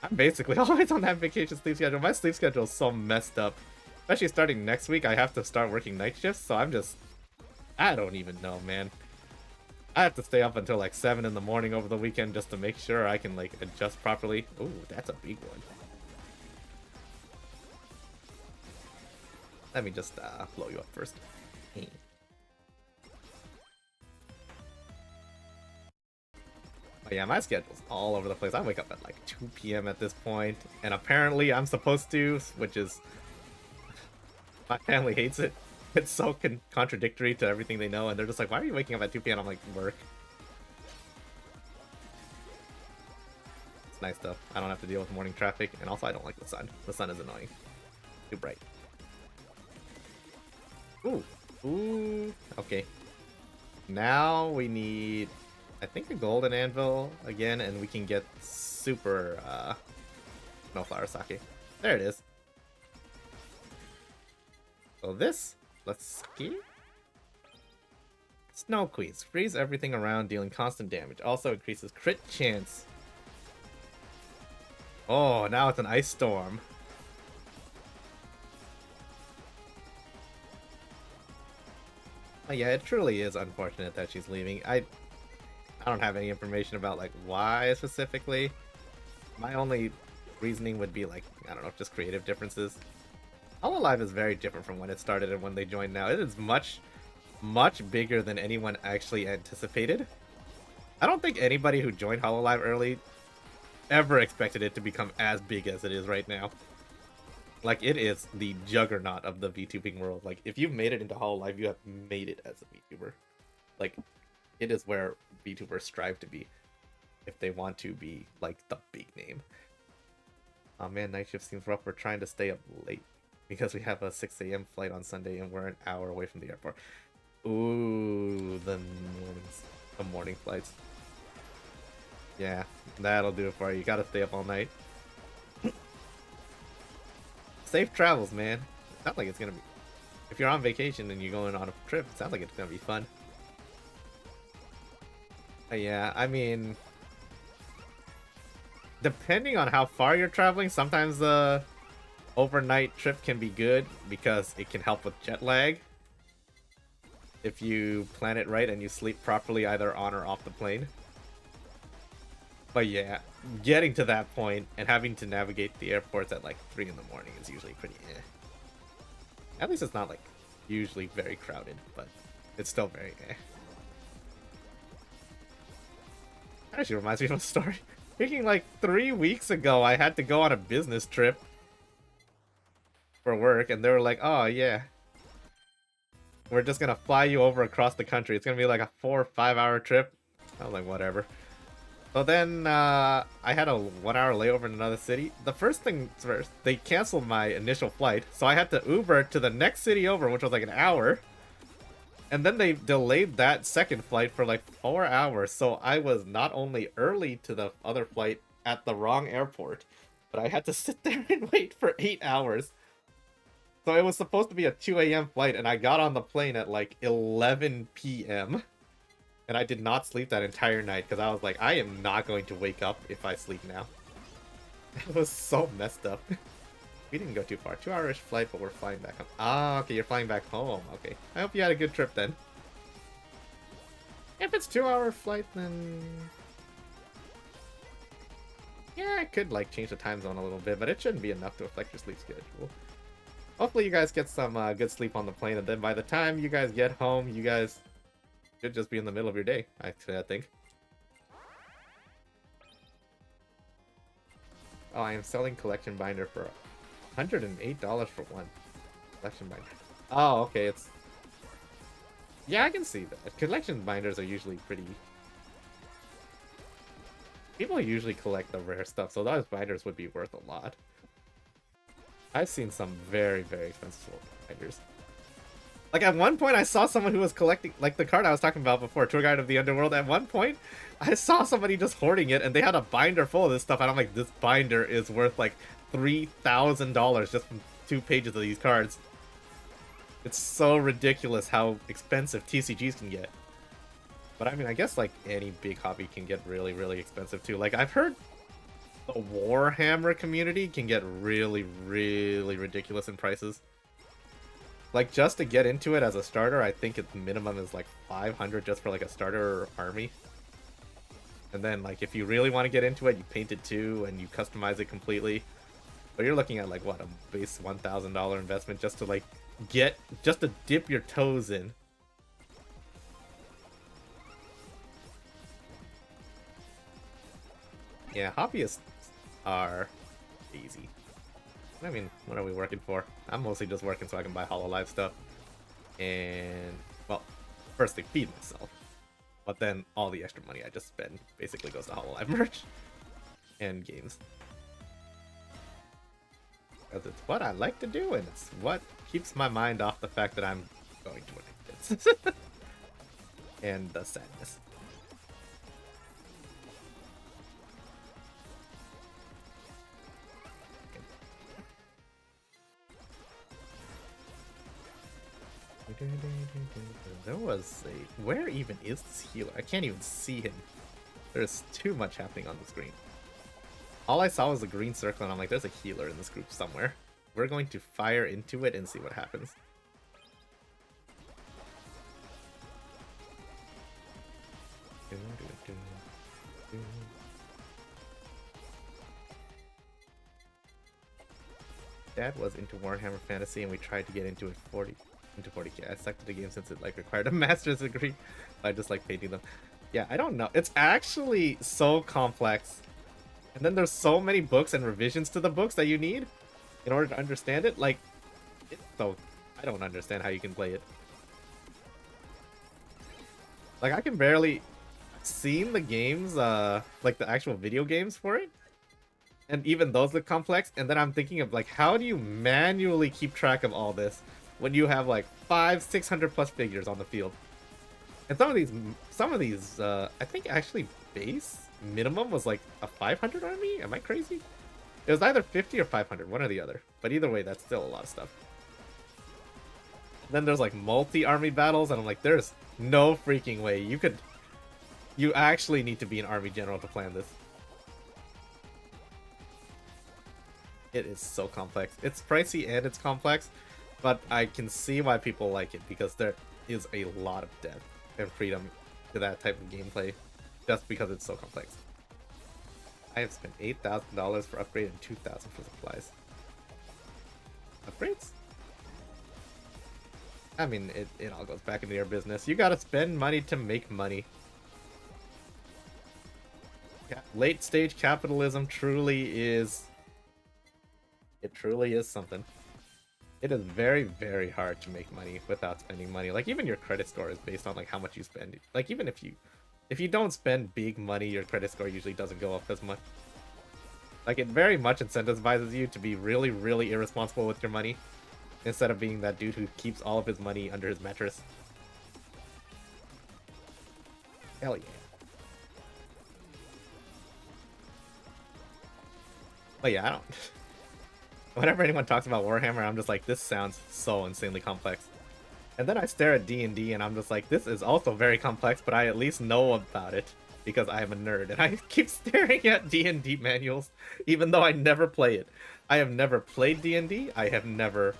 I'm basically always on that vacation sleep schedule. My sleep schedule is so messed up. Especially starting next week, I have to start working night shifts, so I don't even know, man. I have to stay up until like 7 in the morning over the weekend just to make sure I can like adjust properly. Ooh, that's a big one. Let me just blow you up first. Oh yeah, my schedule's all over the place. I wake up at like 2 p.m. at this point, and apparently I'm supposed to, which is... My family hates it. It's so contradictory to everything they know, and they're just like, why are you waking up at 2 p.m.? I'm like, work. It's nice though. I don't have to deal with morning traffic, and also I don't like the sun. The sun is annoying. Too bright. Ooh. Ooh. Okay. Now we need... I think a golden anvil again, and we can get super no flower sake. There it is. So this, let's see. Snow Queens. Freeze everything around, dealing constant damage. Also increases crit chance. Oh, now it's an ice storm. Oh, yeah, it truly is unfortunate that she's leaving. I don't have any information about like why specifically. My only reasoning would be like, I don't know, just creative differences. Hololive is very different from when it started and when they joined now. It is much, much bigger than anyone actually anticipated. I don't think anybody who joined Hololive early ever expected it to become as big as it is right now. Like, it is the juggernaut of the VTubing world. Like, if you've made it into Hololive, you have made it as a VTuber. Like, it is where VTubers strive to be if they want to be like the big name. Oh man, night shift seems rough. We're trying to stay up late because we have a 6 a.m. flight on Sunday and we're an hour away from the airport. Ooh, the morning flights. Yeah, that'll do it for you. You gotta stay up all night. Safe travels, man. It sounds like it's gonna be... If you're on vacation and you're going on a trip, it sounds like it's gonna be fun. Yeah, I mean... Depending on how far you're traveling, sometimes the overnight trip can be good because it can help with jet lag. If you plan it right and you sleep properly either on or off the plane. But yeah, getting to that point and having to navigate the airports at like 3 in the morning is usually pretty eh. At least it's not like usually very crowded, but it's still very eh. Actually reminds me of a story. Thinking like 3 weeks ago, I had to go on a business trip for work, and they were like, "Oh yeah, we're just gonna fly you over across the country. It's gonna be like a 4 or 5 hour trip." I was like, "Whatever." So then I had a 1 hour layover in another city. The first thing first, they canceled my initial flight, so I had to Uber to the next city over, which was like an hour. And then they delayed that second flight for like 4 hours, so I was not only early to the other flight at the wrong airport, but I had to sit there and wait for 8 hours So it was supposed to be a 2 a.m. flight, and I got on the plane at like 11 p.m. And I did not sleep that entire night because I was like, I am not going to wake up if I sleep now. It was so messed up. We didn't go too far. 2-hour-ish flight, but we're flying back home. Ah, okay, you're flying back home. Okay. I hope you had a good trip then. If it's 2-hour flight, then... yeah, I could, like, change the time zone a little bit, but it shouldn't be enough to affect your sleep schedule. Hopefully you guys get some good sleep on the plane, and then by the time you guys get home, you guys should just be in the middle of your day, actually, I think. Oh, I am selling collection binder for $108 for one. Collection binder. Oh, okay, it's... yeah, I can see that. Collection binders are usually pretty... people usually collect the rare stuff, so those binders would be worth a lot. I've seen some very, very expensive binders. Like, at one point, I saw someone who was collecting... like, the card I was talking about before, Tour Guide of the Underworld. At one point, I saw somebody just hoarding it, and they had a binder full of this stuff, and I'm like, this binder is worth, like, $3,000 just from 2 pages of these cards. It's so ridiculous how expensive TCGs can get. But, I mean, I guess, like, any big hobby can get really, really expensive, too. Like, I've heard the Warhammer community can get really, really ridiculous in prices. Like, just to get into it as a starter, I think its minimum is like 500 just for like a starter army. And then, like, if you really want to get into it, you paint it too, and you customize it completely. But you're looking at like, what, a base $1,000 investment just to like just to dip your toes in. Yeah, hobbyists are easy. I mean, what are we working for? I'm mostly just working so I can buy HoloLive stuff. And, well, first they feed myself. But then all the extra money I just spend basically goes to HoloLive merch. And games. Because it's what I like to do, and it's what keeps my mind off the fact that I'm going to an expense. And the sadness. There was a... where even is this healer? I can't even see him. There's too much happening on the screen. All I saw was a green circle, and I'm like, there's a healer in this group somewhere. We're going to fire into it and see what happens. Dad was into Warhammer Fantasy, and we tried to get into it 40k. I sucked at the game since it like required a master's degree. I just like painting them. Yeah, I don't know. It's actually so complex. And then there's so many books and revisions to the books that you need in order to understand it. Like, so I don't understand how you can play it. Like, I can barely... I've seen the games, like the actual video games for it. And even those look complex. And then I'm thinking of, like, how do you manually keep track of all this when you have, like, 500-600 plus figures on the field? And some of these, I think actually base minimum was, like, a 500 army? Am I crazy? It was either 50 or 500, one or the other. But either way, that's still a lot of stuff. Then there's, like, multi-army battles, and I'm like, there's no freaking way. You actually need to be an army general to plan this. It is so complex. It's pricey and it's complex, but I can see why people like it, because there is a lot of depth and freedom to that type of gameplay, just because it's so complex. I have spent $8,000 for upgrade and $2,000 for supplies. Upgrades? I mean, it all goes back into your business. You gotta spend money to make money. Yeah, late stage capitalism truly is... it truly is something. It is very, very hard to make money without spending money. Like, even your credit score is based on, like, how much you spend. Like, even if you don't spend big money, your credit score usually doesn't go up as much. Like, it very much incentivizes you to be really, really irresponsible with your money, instead of being that dude who keeps all of his money under his mattress. Hell yeah. But yeah, I don't... Whenever anyone talks about Warhammer, I'm just like, this sounds so insanely complex. And then I stare at D&D and I'm just like, this is also very complex, but I at least know about it because I am a nerd. And I keep staring at D&D manuals, even though I never play it. I have never played D&D. I have never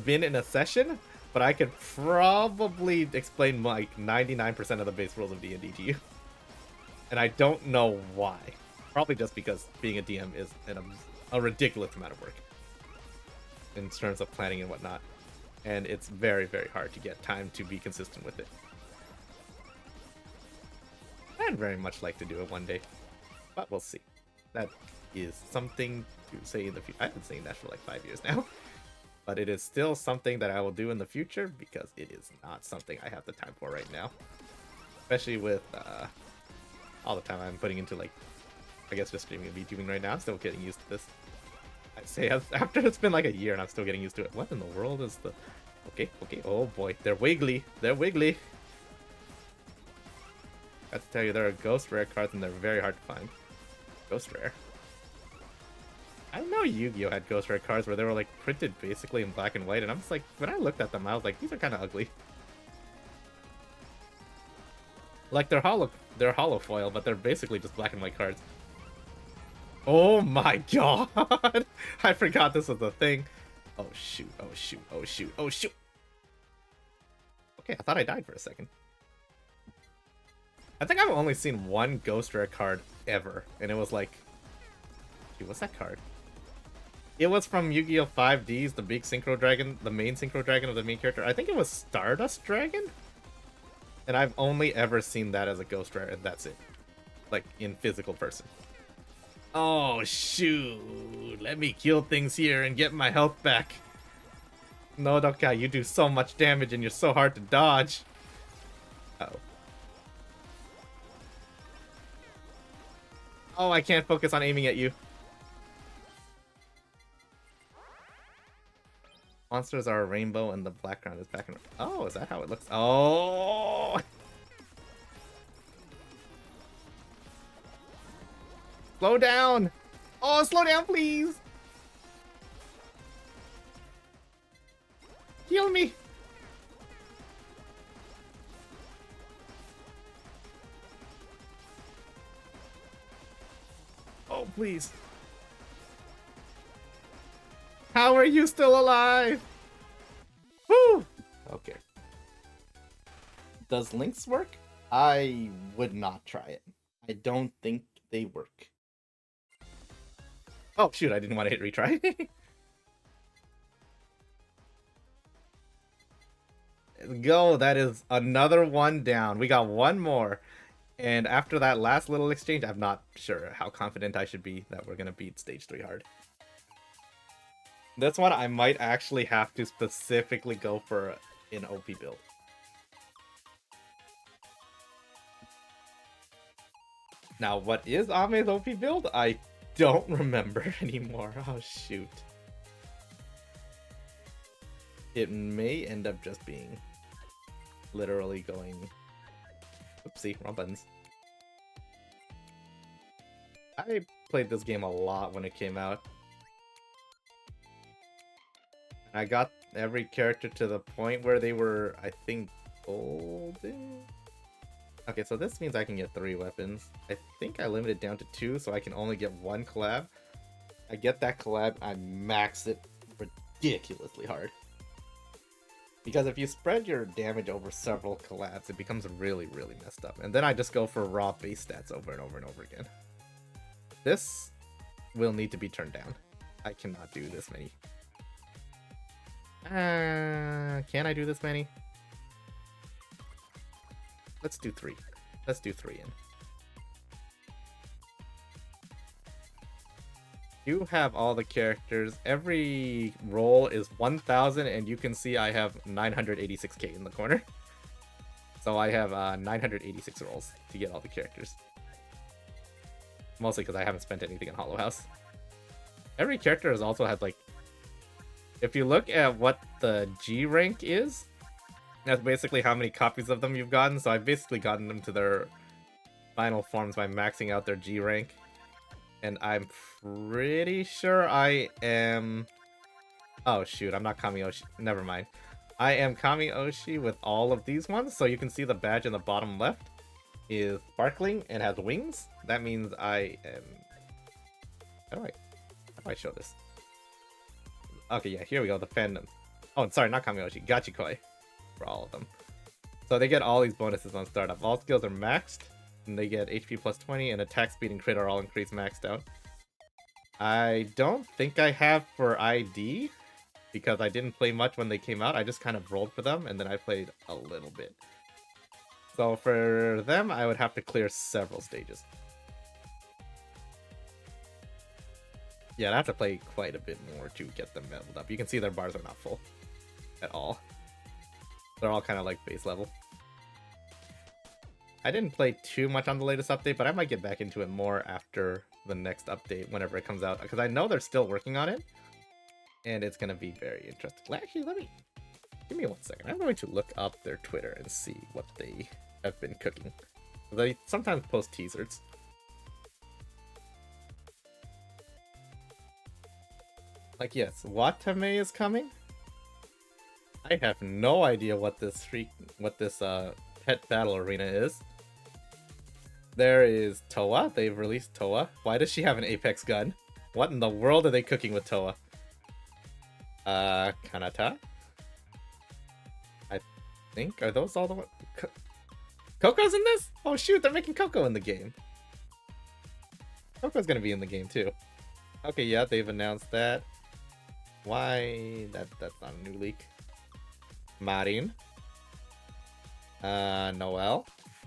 been in a session, but I could probably explain like 99% of the base rules of D&D to you. And I don't know why. Probably just because being a DM is a ridiculous amount of work in terms of planning and whatnot. And it's very, very hard to get time to be consistent with it. I'd very much like to do it one day, but we'll see. That is something to say in the future. I've been saying that for like 5 years now. But it is still something that I will do in the future because it is not something I have the time for right now. Especially with all the time I'm putting into, like, I guess just streaming and VTubing right now. I'm still getting used to this. I'd say after it's been like a year and I'm still getting used to it. What in the world is the... Okay, okay, oh boy. They're wiggly. They're wiggly. I have to tell you, there are ghost rare cards and they're very hard to find. Ghost rare. I know Yu-Gi-Oh! Had ghost rare cards where they were like printed basically in black and white, and I'm just like, when I looked at them, I was like, these are kind of ugly. Like they're hollow foil, but they're basically just black and white cards. Oh my god! I forgot this was a thing. Oh shoot! Oh shoot! Oh shoot! Oh shoot! Okay, I thought I died for a second. I think I've only seen one ghost rare card ever, and it was like, dude, what's that card? It was from Yu-Gi-Oh! 5Ds, the big Synchro Dragon, the main Synchro Dragon of the main character. I think it was Stardust Dragon? And I've only ever seen that as a ghost rare, and that's it. Like, in physical person. Oh, shoot. Let me kill things here and get my health back. No, Dokai, you do so much damage and you're so hard to dodge. Uh-oh. Oh, I can't focus on aiming at you. Monsters are a rainbow and the background is back and... Oh, is that how it looks? Oh! Slow down! Oh, slow down, please! Heal me! Oh, please. How are you still alive? Woo! Okay. Does links work? I would not try it. I don't think they work. Oh, shoot, I didn't want to hit retry. Let's go, that is another one down. We got one more. And after that last little exchange, I'm not sure how confident I should be that we're going to beat Stage 3 hard. This one, I might actually have to specifically go for an OP build. Now, what is Ame's OP build? I don't remember anymore. Oh, shoot. It may end up just being literally going... Oopsie, wrong buttons. I played this game a lot when it came out. I got every character to the point where they were, I think, golden? Okay, so this means I can get 3 weapons. I think I limited it down to 2, so I can only get 1 collab. I get that collab, I max it ridiculously hard. Because if you spread your damage over several collabs, it becomes really, really messed up. And then I just go for raw base stats over and over and over again. This will need to be turned down. I cannot do this many. Can I do this many? Let's do 3. Let's do 3 in. You have all the characters. Every roll is 1,000, and you can see I have 986k in the corner. So I have 986 rolls to get all the characters. Mostly because I haven't spent anything in Hollow House. Every character has also had, like... If you look at what the G rank is, that's basically how many copies of them you've gotten. So I've basically gotten them to their final forms by maxing out their G rank. And I'm pretty sure I am Oh shoot, I'm not Kamioshi. Never mind. I am Kamioshi with all of these ones, so you can see the badge in the bottom left is sparkling and has wings. That means I am... How do I show this? Okay, yeah, here we go, the fandom. Oh, sorry, not Kamioshi, Gachikoi for all of them. So they get all these bonuses on startup. All skills are maxed, and they get HP plus 20, and attack speed and crit are all increased maxed out. I don't think I have for ID, because I didn't play much when they came out. I just kind of rolled for them, and then I played a little bit. So for them, I would have to clear several stages. Yeah, I'd have to play quite a bit more to get them leveled up. You can see their bars are not full at all. They're all kind of like base level. I didn't play too much on the latest update, but I might get back into it more after the next update, whenever it comes out, because I know they're still working on it, and it's going to be very interesting. Actually, give me 1 second. I'm going to look up their Twitter and see what they have been cooking. They sometimes post teasers. Like, yes, Watame is coming. I have no idea what this pet battle arena is. There is Toa. They've released Toa. Why does she have an Apex gun? What in the world are they cooking with Toa? Kanata? I think, are those all the ones? Coco's in this? Oh shoot, they're making Coco in the game. Coco's gonna be in the game too. Okay, yeah, they've announced that. Why? That's not a new leak. Marin. Noelle.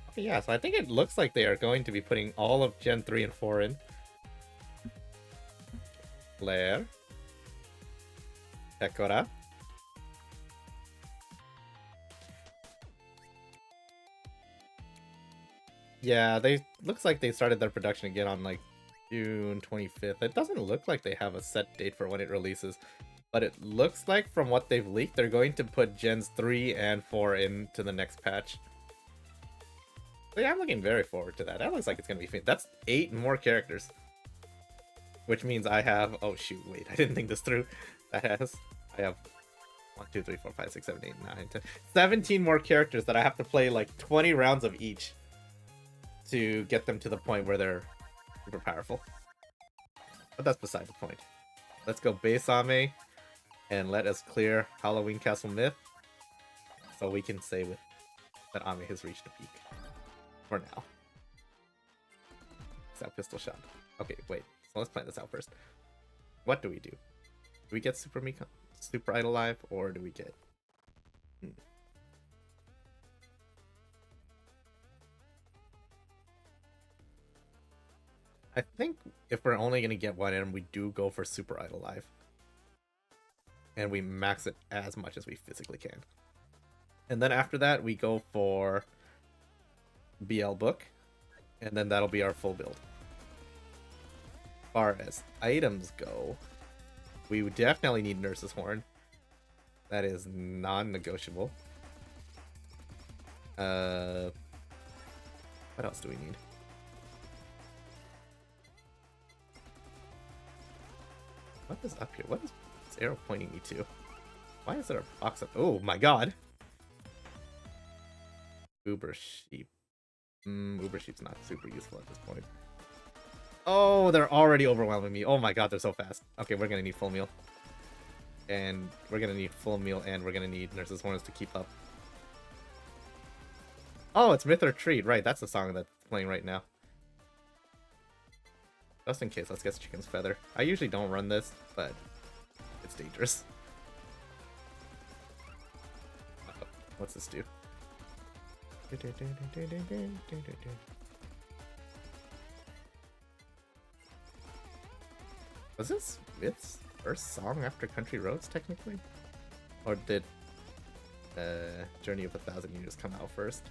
Okay, yeah, so I think it looks like they are going to be putting all of Gen 3 and 4 in. Blair. Tekora. Yeah, looks like they started their production again on like June 25th. It doesn't look like they have a set date for when it releases, but it looks like from what they've leaked, they're going to put Gens 3 and 4 into the next patch. So yeah, I'm looking very forward to that. That looks like it's going to be fun. That's 8 more characters. Which means I have... Oh shoot, wait, I didn't think this through. I have 1, 2, 3, 4, 5, 6, 7, 8, 9, 10... 17 more characters that I have to play like 20 rounds of each to get them to the point where they're super powerful. But that's beside the point. Let's go base Ame and let us clear Halloween Castle Myth so we can say that Ame has reached a peak. For now. That pistol shot. Okay, wait. So let's plan this out first. What do? Do we get Super Idol Live, or do we get... I think if we're only going to get one item, we do go for Super Idol Live. And we max it as much as we physically can. And then after that, we go for BL Book. And then that'll be our full build. As far as items go, we would definitely need Nurse's Horn. That is non-negotiable. What else do we need? What is up here? What is this arrow pointing me to? Why is there a box up? Oh my god! Uber Sheep. Uber Sheep's not super useful at this point. Oh, they're already overwhelming me. Oh my god, they're so fast. Okay, we're gonna need full meal. And we're gonna need full meal, and we're gonna need Nurse's Horns to keep up. Oh, it's Myth or Treat. Right, that's the song that's playing right now. Just in case, let's get Chicken's Feather. I usually don't run this, but it's dangerous. What's this do? Was this Myth's first song after Country Roads, technically? Or did Journey of 1,000 Years come out first?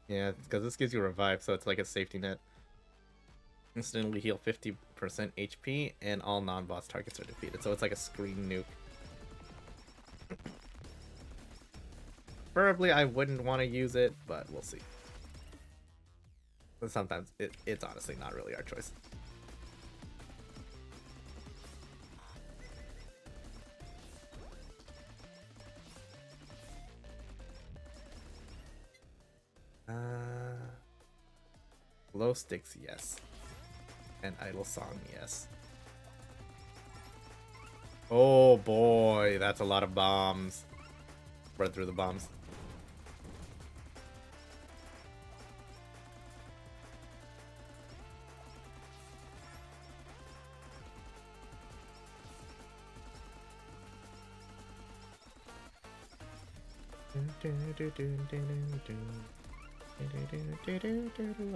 Yeah, because this gives you a revive, so it's like a safety net. Instantly heal 50% HP, and all non-boss targets are defeated, so it's like a screen nuke. Preferably, I wouldn't want to use it, but we'll see. But sometimes it's honestly not really our choice. Glow sticks, yes. And idle song, yes. Oh boy, that's a lot of bombs. Run through the bombs.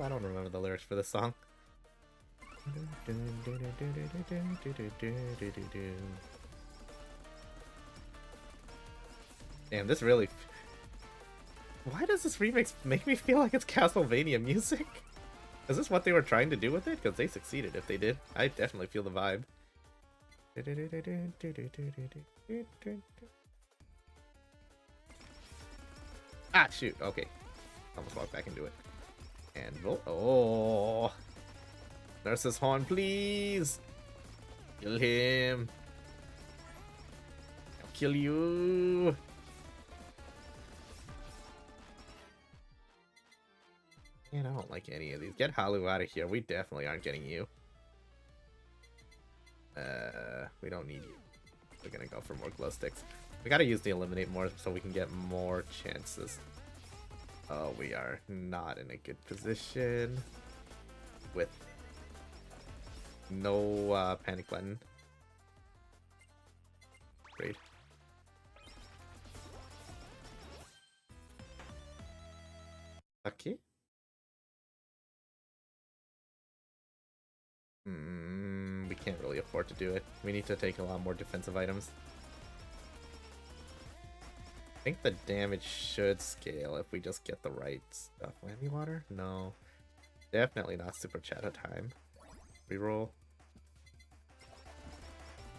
I don't remember the lyrics for this song. Damn, this really... Why does this remix make me feel like it's Castlevania music? Is this what they were trying to do with it? Because they succeeded if they did. I definitely feel the vibe. Ah, shoot. Okay. Almost walked back into it. And oh, Nurse's horn, please. Kill him. I'll kill you. Man, I don't like any of these. Get Halu out of here. We definitely aren't getting you. We don't need you. We're gonna go for more glow sticks. We gotta use the eliminate more so we can get more chances. Oh, we are not in a good position with no panic button. Great. Okay. We can't really afford to do it. We need to take a lot more defensive items. I think the damage should scale if we just get the right stuff. Whammy water? No. Definitely not super chatter time. Reroll.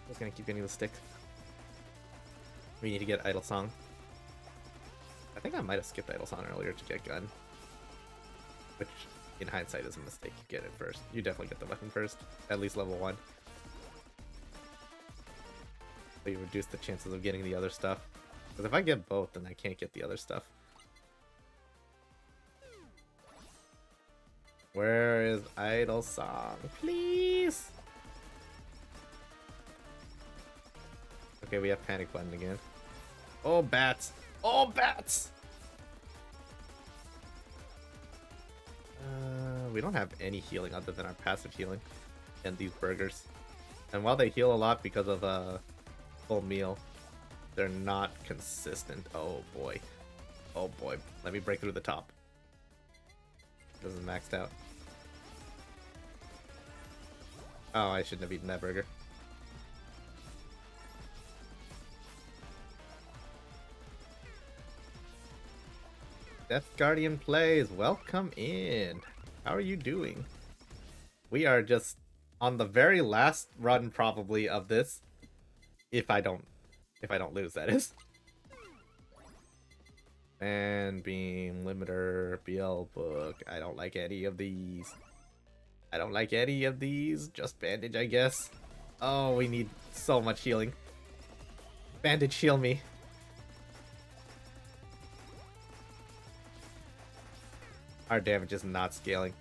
Just gonna keep getting the stick. We need to get Idle Song. I think I might have skipped Idle Song earlier to get gun. Which, in hindsight, is a mistake. You get it first. You definitely get the weapon first. At least level 1. So you reduce the chances of getting the other stuff. Because if I get both, then I can't get the other stuff. Where is Idle Song? Please! Okay, we have Panic Button again. Oh, bats! Oh, bats! We don't have any healing other than our passive healing and these burgers. And while they heal a lot because of full meal, they're not consistent. Oh boy. Oh boy. Let me break through the top. This is maxed out. Oh, I shouldn't have eaten that burger. Death Guardian plays. Welcome in. How are you doing? We are just on the very last run probably of this. If I don't lose, that is. And Beam, Limiter, BL Book. I don't like any of these. I don't like any of these. Just Bandage, I guess. Oh, we need so much healing. Bandage, heal me. Our damage is not scaling.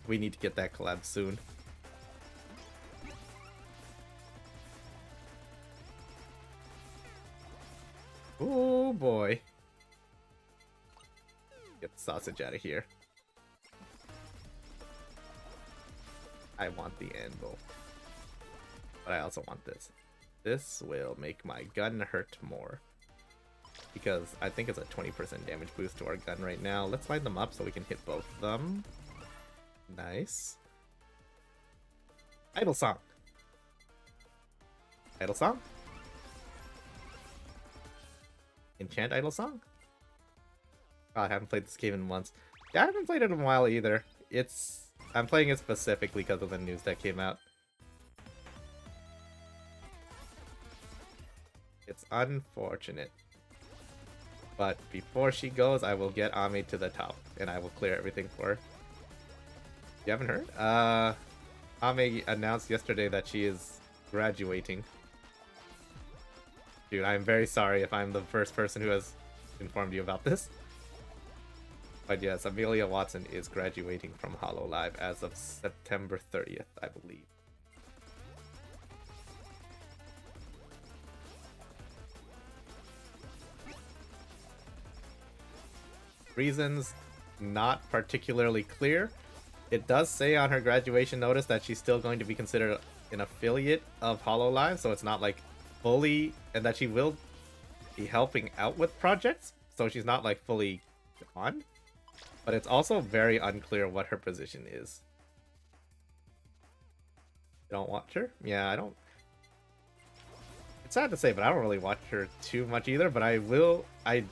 We need to get that collab soon. Oh boy. Get the sausage out of here. I want the anvil. But I also want this. This will make my gun hurt more. Because I think it's a 20% damage boost to our gun right now. Let's line them up so we can hit both of them. Nice. Idle Song. Idle Song. Enchant Idle Song. Oh, I haven't played this game in months. Yeah, I haven't played it in a while either. I'm playing it specifically because of the news that came out. It's unfortunate. But before she goes, I will get Ami to the top, and I will clear everything for her. You haven't heard? Ame announced yesterday that she is graduating. Dude, I'm very sorry if I'm the first person who has informed you about this. But yes, Amelia Watson is graduating from Hololive as of September 30th, I believe. Reasons not particularly clear. It does say on her graduation notice that she's still going to be considered an affiliate of Hololive, so it's not like fully, and that she will be helping out with projects, so she's not like fully gone. But it's also very unclear what her position is. You don't watch her? Yeah, I don't. It's sad to say, but I don't really watch her too much either. But I will. I'd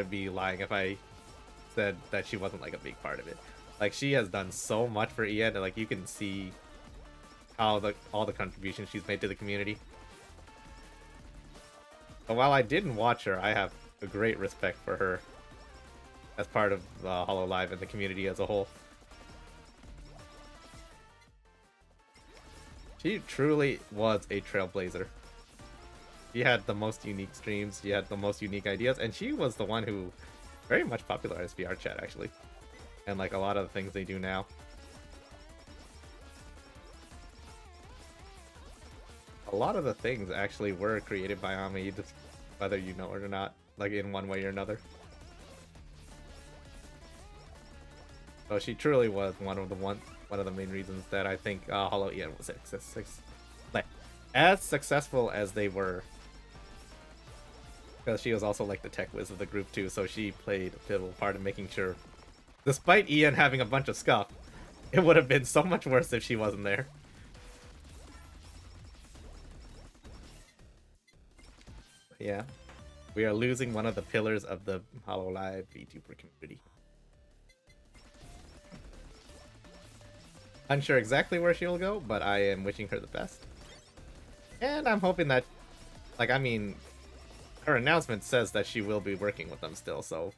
be lying if I said that she wasn't like a big part of it. Like, she has done so much for EN, and like you can see how all the contributions she's made to the community. But while I didn't watch her, I have a great respect for her as part of Hololive and the community as a whole. She truly was a trailblazer. She had the most unique streams, she had the most unique ideas, and she was the one who very much popularized VR chat, actually. And like a lot of the things they do now. A lot of the things actually were created by Ami, just whether you know it or not, like in one way or another. So she truly was one of the main reasons that I think Hollow EN was like as successful as they were. Because she was also like the tech whiz of the group too, so she played a pivotal part in making sure, despite EN having a bunch of scuff, it would have been so much worse if she wasn't there. Yeah, we are losing one of the pillars of the Hololive VTuber community. Unsure exactly where she will go, but I am wishing her the best. And I'm hoping that, like, I mean, her announcement says that she will be working with them still, so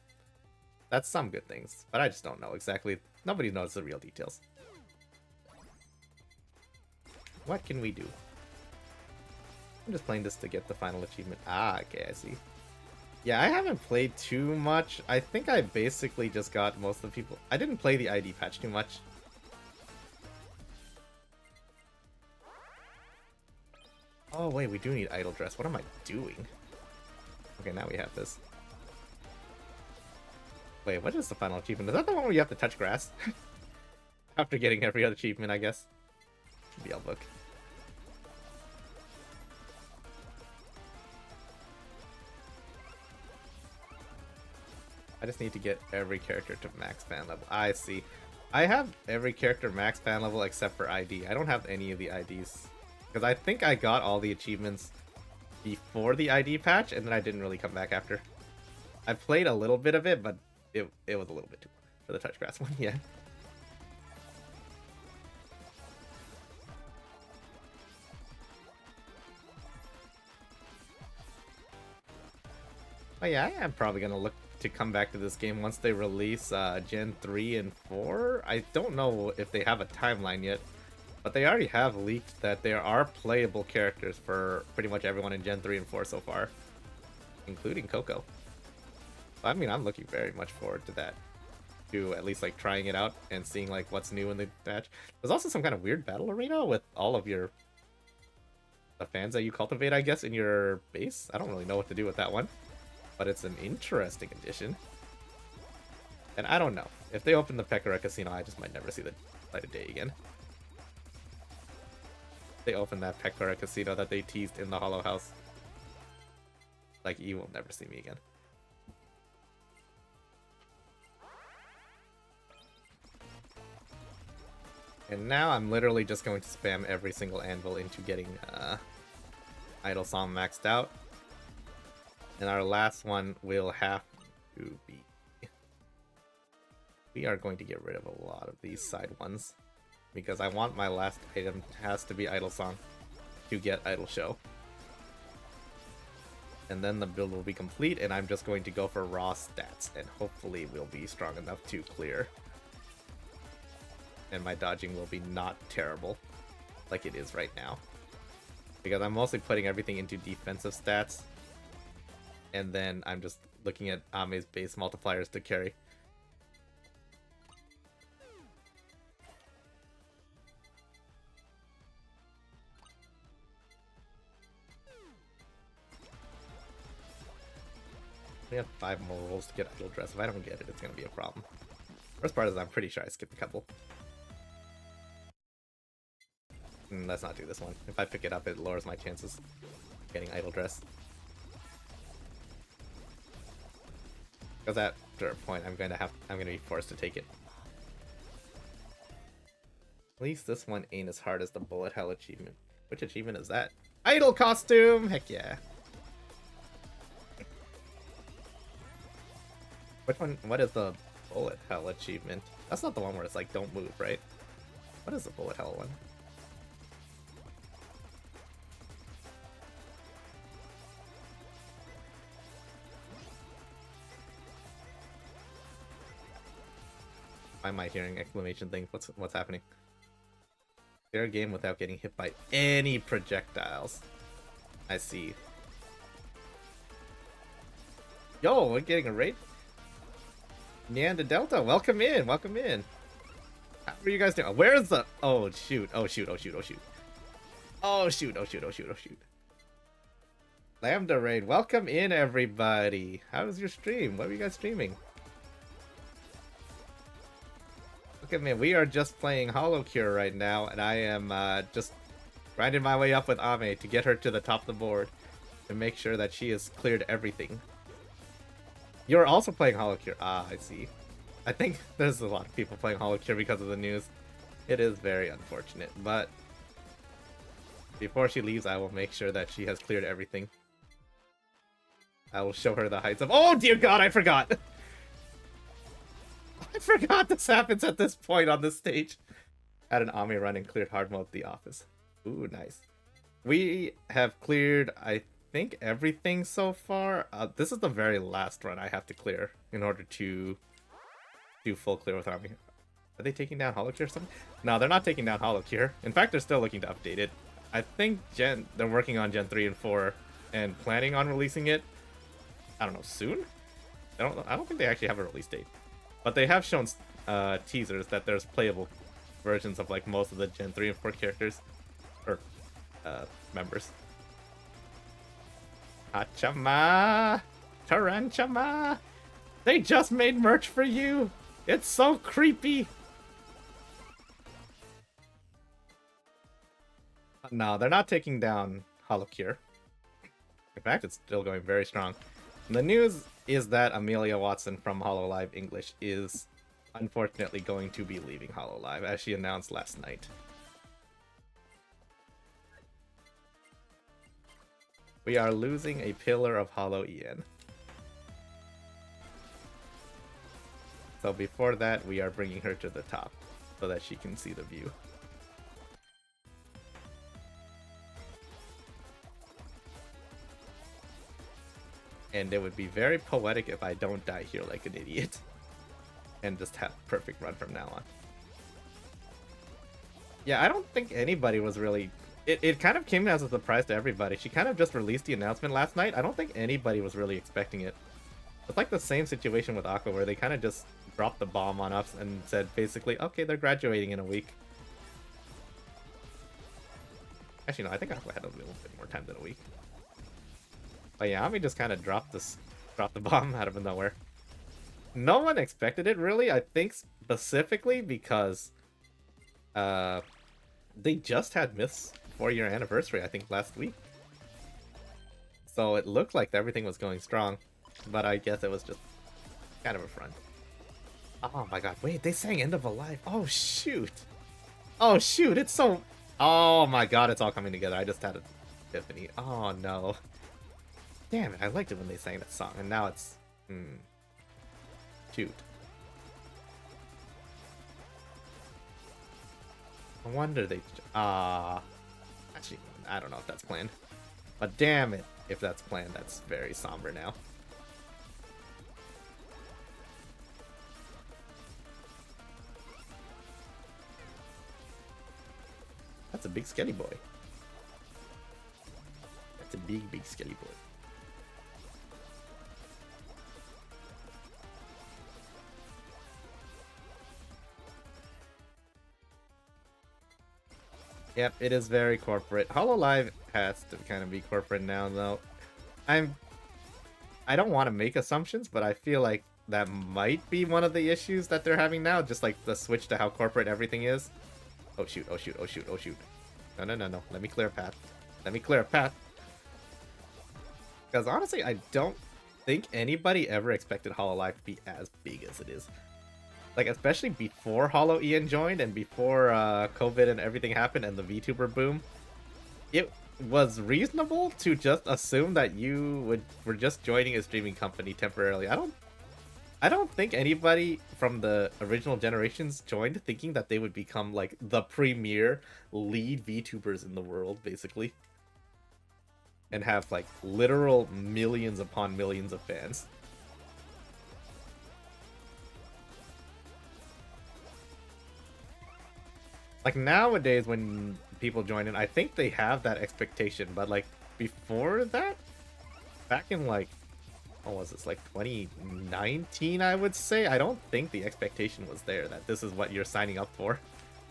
that's some good things. But I just don't know exactly. Nobody knows the real details. What can we do? I'm just playing this to get the final achievement. Ah, okay, I see. Yeah, I haven't played too much. I think I basically just got most of the people. I didn't play the ID patch too much. Oh, wait, we do need idle dress. What am I doing? Okay, now we have this. Wait, what is the final achievement? Is that the one where you have to touch grass? After getting every other achievement, I guess. BL book. I just need to get every character to max fan level. I see. I have every character max fan level except for ID. I don't have any of the IDs. Because I think I got all the achievements before the ID patch, and then I didn't really come back after. I played a little bit of it, but it was a little bit too much for the touch grass one, yeah. Oh yeah, I am probably gonna look to come back to this game once they release Gen 3 and 4. I don't know if they have a timeline yet, but they already have leaked that there are playable characters for pretty much everyone in Gen 3 and 4 so far, including Coco. I mean, I'm looking very much forward to that, to at least like trying it out and seeing like what's new in the patch. There's also some kind of weird battle arena with all of the fans that you cultivate, I guess, in your base. I don't really know what to do with that one, but it's an interesting addition. And I don't know. If they open the Pekora Casino, I just might never see the light of day again. They open that Pekora Casino that they teased in the Hollow House. Like, you will never see me again. And now I'm literally just going to spam every single anvil into getting Idle Song maxed out. And our last one will have to be... We are going to get rid of a lot of these side ones, because I want my last item has to be Idle Song to get Idle Show. And then the build will be complete, and I'm just going to go for raw stats, and hopefully we'll be strong enough to clear and my dodging will be not terrible like it is right now. Because I'm mostly putting everything into defensive stats, and then I'm just looking at Ame's base multipliers to carry. We have 5 more rolls to get Idle Dress. If I don't get it, it's going to be a problem. First part is I'm pretty sure I skipped a couple. Let's not do this one. If I pick it up, it lowers my chances of getting Idle Dress. Because after a point, I'm going to be forced to take it. At least this one ain't as hard as the Bullet Hell achievement. Which achievement is that? Idle costume! Heck yeah. Which one? What is the Bullet Hell achievement? That's not the one where it's like, don't move, right? What is the Bullet Hell one? Why am I hearing exclamation things? What's happening? Clear a game without getting hit by any projectiles. I see. Yo, we're getting a raid? Neander Delta, welcome in, welcome in. How are you guys doing? Where's the... Oh, shoot, oh, shoot, oh, shoot, oh, shoot. Oh, shoot, oh, shoot, oh, shoot, oh, shoot. Lambda raid, welcome in, everybody. How was your stream? What were you guys streaming? Look at me, we are just playing Hollow Cure right now, and I am just grinding my way up with Ame to get her to the top of the board to make sure that she has cleared everything. You're also playing Hollow Cure. Ah, I see. I think there's a lot of people playing Hollow Cure because of the news. It is very unfortunate, but before she leaves, I will make sure that she has cleared everything. I will show her the heights of... Oh, dear God, I forgot! I forgot this happens at this point on this stage. Had an Ami run and cleared hard mode at the office. Ooh, nice. We have cleared, I think, everything so far. This is the very last run I have to clear in order to do full clear with Ami. Are they taking down Hollow Cure or something? No, they're not taking down Hollow Cure. In fact, they're still looking to update it. I think they're working on Gen 3 and 4 and planning on releasing it, I don't know, soon? I don't think they actually have a release date. But they have shown teasers that there's playable versions of like most of the Gen 3 and 4 characters. Or members. Hachama! Taranchama! They just made merch for you! It's so creepy! No, they're not taking down Hollow Cure. In fact, it's still going very strong. The news is that Amelia Watson from Hololive English is unfortunately going to be leaving Hololive, as she announced last night. We are losing a pillar of Hollow EN. So before that, we are bringing her to the top so that she can see the view. And it would be very poetic if I don't die here like an idiot. And just have perfect run from now on. Yeah, I don't think anybody was really... It kind of came as a surprise to everybody. She kind of just released the announcement last night. I don't think anybody was really expecting it. It's like the same situation with Aqua, where they kind of just dropped the bomb on us and said basically, okay, they're graduating in a week. Actually, no, I think Aqua had a little bit more time than a week. But yeah, Ami just kind of dropped the bomb out of nowhere. No one expected it, really. I think specifically because they just had Myth's 4-year anniversary, I think, last week. So it looked like everything was going strong, but I guess it was just kind of a front. Oh my god, wait, they sang End of a Life. Oh shoot. Oh shoot, it's so... Oh my god, it's all coming together. I just had an epiphany. Oh no. Damn it, I liked it when they sang that song, and now it's... Shoot. No wonder they... Actually, I don't know if that's planned. But damn it, if that's planned, that's very somber now. That's a big skelly boy. That's a big, big skelly boy. Yep, it is very corporate. HoloLive has to kind of be corporate now, though. I don't want to make assumptions, but I feel like that might be one of the issues that they're having now, just like the switch to how corporate everything is. Oh shoot, oh shoot, oh shoot, oh shoot. No, no, no, no. Let me clear a path. Let me clear a path. Because honestly, I don't think anybody ever expected HoloLive to be as big as it is. Like, especially before Holo Ian joined and before COVID and everything happened and the VTuber boom, it was reasonable to just assume that you were just joining a streaming company temporarily. I don't think anybody from the original generations joined thinking that they would become like the premier lead VTubers in the world, basically. And have like literal millions upon millions of fans. Like nowadays when people join in, I think they have that expectation, but like before that, back in like, what was this, like 2019, I would say, I don't think the expectation was there that this is what you're signing up for.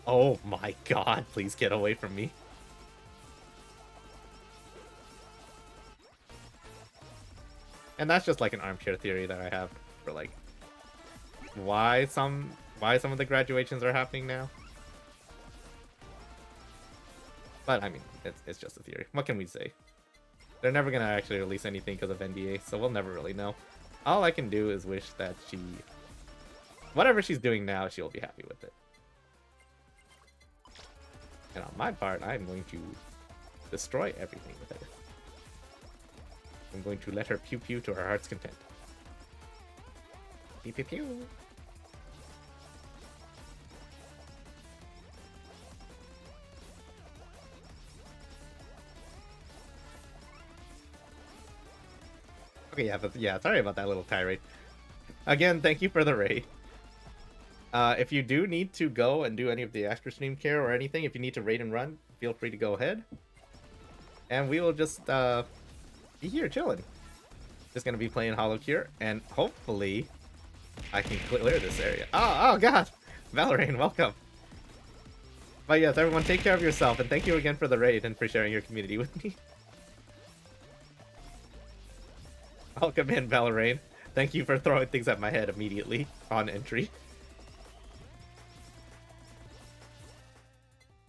Oh my god, please get away from me. And that's just like an armchair theory that I have for like why some of the graduations are happening now. But I mean, it's just a theory. What can we say? They're never gonna actually release anything because of NDA, so we'll never really know. All I can do is wish that whatever she's doing now, she'll be happy with it. And on my part, I'm going to destroy everything with her. I'm going to let her pew pew to her heart's content. Pew pew pew. Okay, yeah, but yeah, sorry about that little tirade. Again, thank you for the raid. If you do need to go and do any of the extra stream care or anything, if you need to raid and run, feel free to go ahead. And we will just be here chilling. Just gonna be playing Hollow Cure, and hopefully I can clear this area. Oh god! Valorine, welcome! But yes, everyone, take care of yourself, and thank you again for the raid and for sharing your community with me. Welcome in, Valorine. Thank you for throwing things at my head immediately on entry.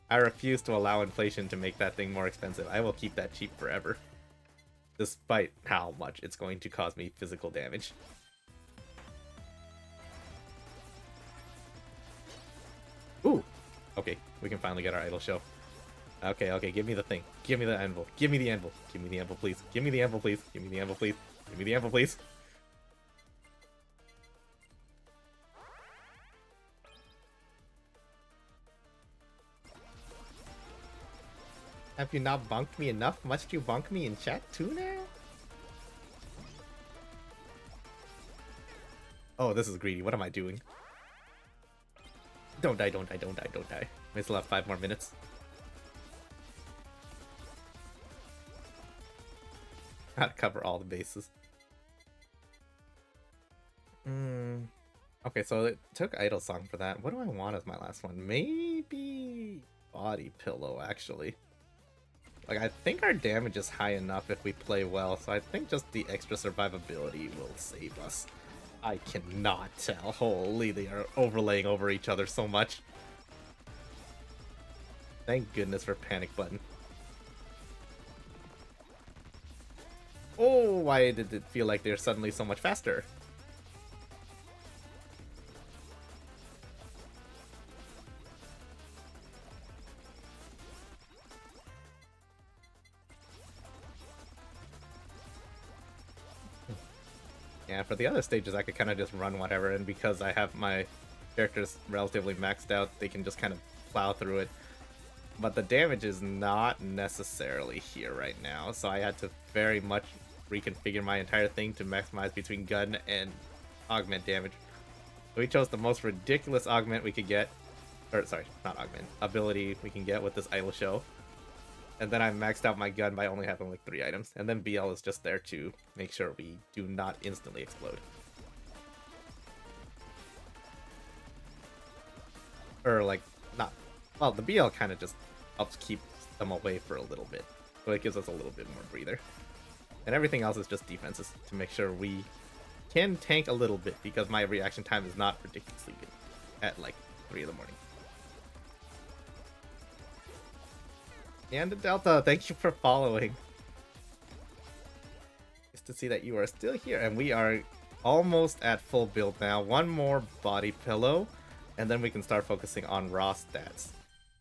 I refuse to allow inflation to make that thing more expensive. I will keep that cheap forever. Despite how much it's going to cause me physical damage. Ooh! Okay, we can finally get our idol show. Okay, give me the thing. Give me the anvil. Give me the anvil. Give me the anvil, please. Give me the anvil, please. Give me the anvil, please. Give me the anvil, please. Have you not bonked me enough? Must you bonk me in chat too now? Oh, this is greedy. What am I doing? Don't die, don't die, don't die, don't die. We still have 5 more minutes. Gotta cover all the bases. Okay, so it took Idol Song for that. What do I want as my last one? Maybe Body Pillow, actually. Like, I think our damage is high enough if we play well, so I think just the extra survivability will save us. I cannot tell. Holy, they are overlaying over each other so much. Thank goodness for Panic Button. Oh, why did it feel like they're suddenly so much faster? Yeah, for the other stages, I could kind of just run whatever, and because I have my characters relatively maxed out, they can just kind of plow through it. But the damage is not necessarily here right now, so I had to very much reconfigure my entire thing to maximize between gun and augment damage. So we chose the most ridiculous augment we could get, or sorry, not augment, ability we can get with this idle show. And then I maxed out my gun by only having like 3 items. And then BL is just there to make sure we do not instantly explode. Or like, not, well, the BL kind of just helps keep them away for a little bit. So it gives us a little bit more breather. And everything else is just defenses to make sure we can tank a little bit because my reaction time is not ridiculously good at like 3 in the morning. And Delta, thank you for following. Just to see that you are still here, and we are almost at full build now. One more body pillow, and then we can start focusing on raw stats.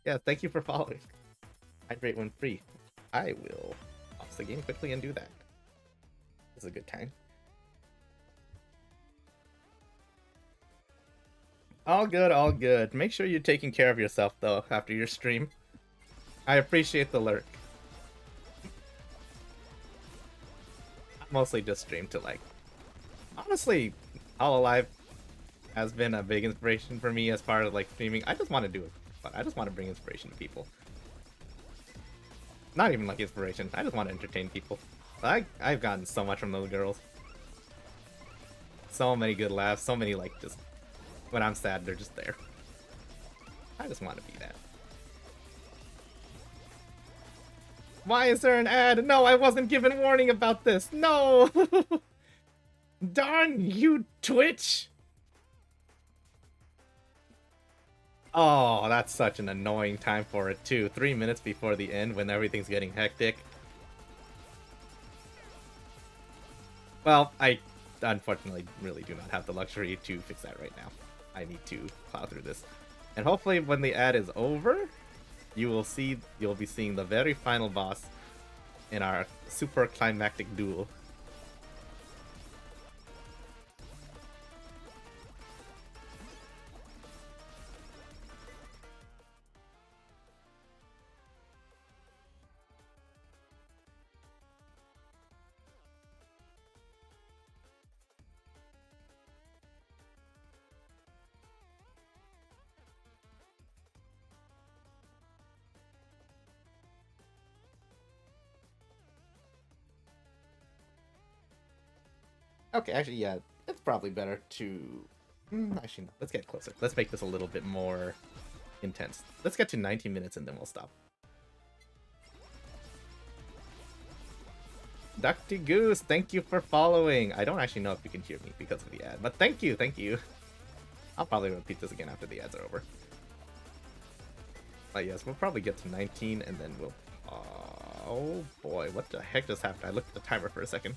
Yeah, thank you for following. Hydrate when free. I will pause the game quickly and do that. This is a good time. All good, all good. Make sure you're taking care of yourself, though, after your stream. I appreciate the lurk. I mostly just stream to, like... Honestly, Hololive has been a big inspiration for me as part of, like, streaming. I just want to do it, but I just want to bring inspiration to people. Not even, like, inspiration. I just want to entertain people. I've gotten so much from those girls. So many good laughs. So many, like, just... When I'm sad, they're just there. I just want to be that. Why is there an ad? No, I wasn't given warning about this. No! Darn you, Twitch! Oh, that's such an annoying time for it, too. 3 minutes before the end when everything's getting hectic. Well, I unfortunately really do not have the luxury to fix that right now. I need to plow through this. And hopefully when the ad is over, you'll be seeing the very final boss in our super climactic duel. Okay, actually, yeah, it's probably better to... actually, no, let's get closer. Let's make this a little bit more intense. Let's get to 19 minutes and then we'll stop. Ducty Goose, thank you for following. I don't actually know if you can hear me because of the ad, but thank you, thank you. I'll probably repeat this again after the ads are over. But yes, we'll probably get to 19 and then we'll... Oh boy, what the heck just happened? I looked at the timer for a second.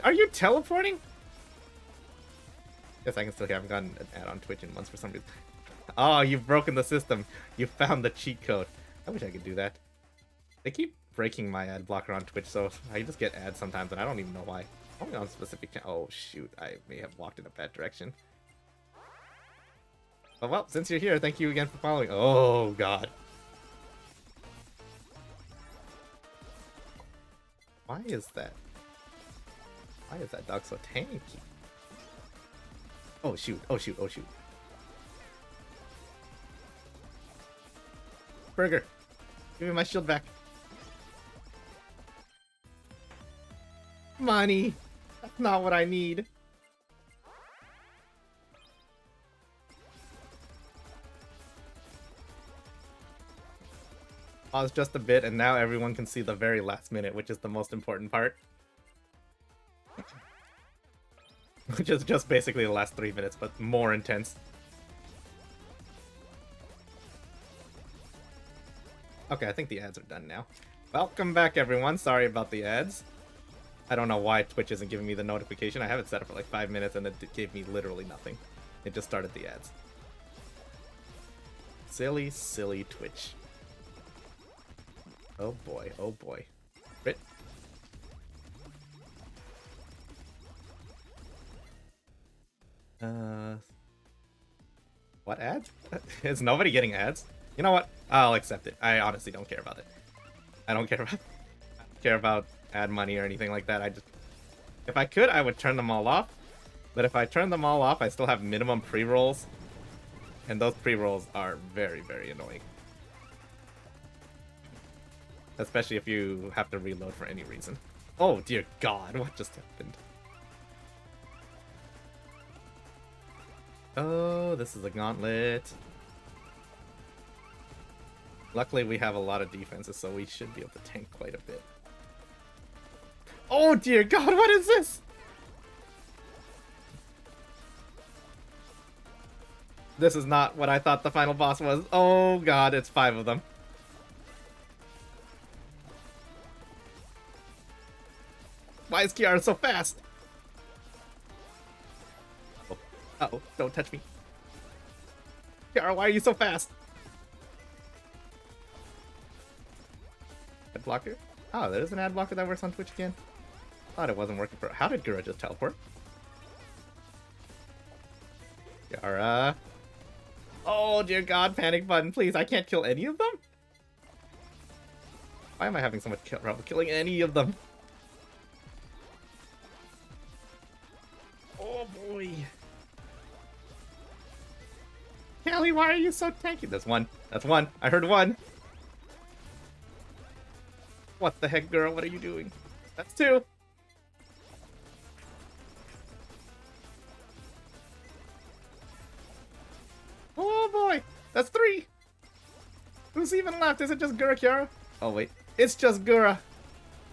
Are you teleporting? Yes, I can still hear. I haven't gotten an ad on Twitch in months for some reason. Oh, you've broken the system. You found the cheat code. I wish I could do that. They keep breaking my ad blocker on Twitch, so I just get ads sometimes, and I don't even know why. Only on specific channel. Oh, shoot. I may have walked in a bad direction. But well, since you're here, thank you again for following. Oh, God. Why is that? Why is that dog so tanky? Oh shoot, oh shoot, oh shoot. Burger, give me my shield back. Money! That's not what I need. Pause just a bit and now everyone can see the very last minute, which is the most important part. Which is just basically the last 3 minutes, but more intense. Okay, I think the ads are done now. Welcome back, everyone. Sorry about the ads. I don't know why Twitch isn't giving me the notification. I have it set up for like 5 minutes and it gave me literally nothing. It just started the ads. Silly, silly Twitch. Oh boy, oh boy. Crit. What ads? Is nobody getting ads? You know what? I'll accept it. I honestly don't care about it. I don't care about ad money or anything like that. If I could, I would turn them all off. But if I turn them all off, I still have minimum pre-rolls. And those pre-rolls are very, very annoying. Especially if you have to reload for any reason. Oh dear god, what just happened? Oh, this is a gauntlet. Luckily, we have a lot of defenses, so we should be able to tank quite a bit. Oh dear god, what is this? This is not what I thought the final boss was. Oh god, it's 5 of them. Why is Kiara so fast? Oh, uh-oh, don't touch me. Kiara, why are you so fast? Ad blocker? Oh, there's an ad blocker that works on Twitch again. Thought it wasn't working for. How did Gura just teleport? Kiara. Oh dear god, panic button, please. I can't kill any of them? Why am I having so much trouble killing any of them? Oh boy. Callie, why are you so tanky? That's one. That's one. I heard one. What the heck, girl? What are you doing? That's 2. Oh boy. That's 3. Who's even left? Is it just Gura, Kiara? Oh wait. It's just Gura.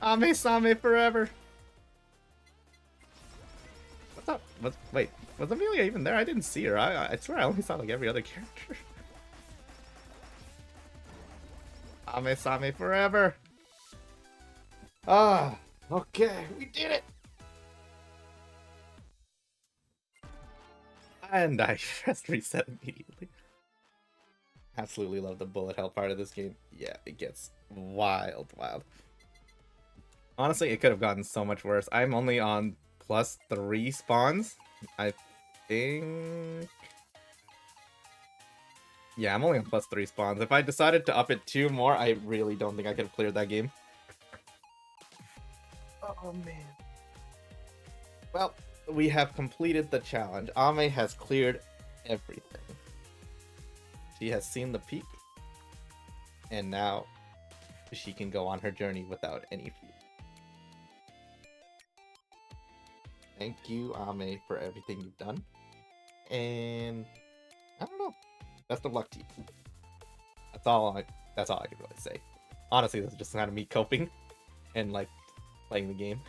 Ame Same forever. What's up? Wait, was Amelia even there? I didn't see her. I swear I only saw like every other character. Ame Same forever. Ah, okay, we did it. And I just reset immediately. Absolutely love the bullet hell part of this game. Yeah, it gets wild, wild. Honestly, it could have gotten so much worse. I'm only on +3 spawns. I think... Yeah, I'm only on +3 spawns. If I decided to up it 2 more, I really don't think I could have cleared that game. Oh, man. Well, we have completed the challenge. Ame has cleared everything. She has seen the peak. And now she can go on her journey without any fear. Thank you, Ame, for everything you've done. And I don't know. Best of luck to you. That's all I can really say. Honestly, this is just kind of me coping and like playing the game.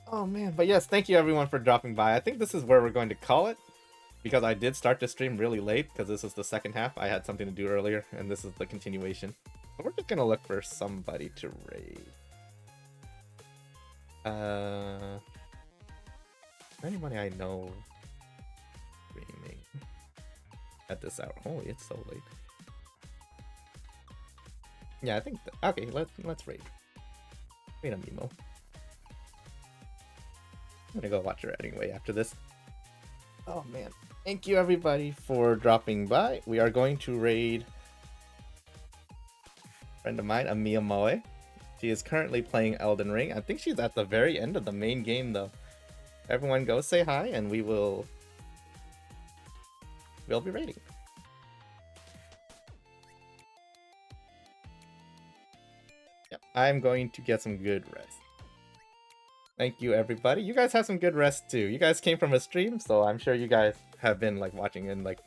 Oh man, but yes, thank you everyone for dropping by. I think this is where we're going to call it, because I did start the stream really late because this is the second half. I had something to do earlier, and this is the continuation. But we're just gonna look for somebody to raid. Anybody I know streaming at this hour? Holy, it's so late. Yeah, I think. Okay, let's raid. Raid a Mimo. I'm gonna go watch her anyway after this. Oh man. Thank you everybody for dropping by. We are going to raid a friend of mine, Amia Moe. She is currently playing Elden Ring. I think she's at the very end of the main game though. Everyone go say hi and we'll be raiding. Yep, I'm going to get some good rest. Thank you, everybody. You guys have some good rest too. You guys came from a stream, so I'm sure you guys have been like watching and like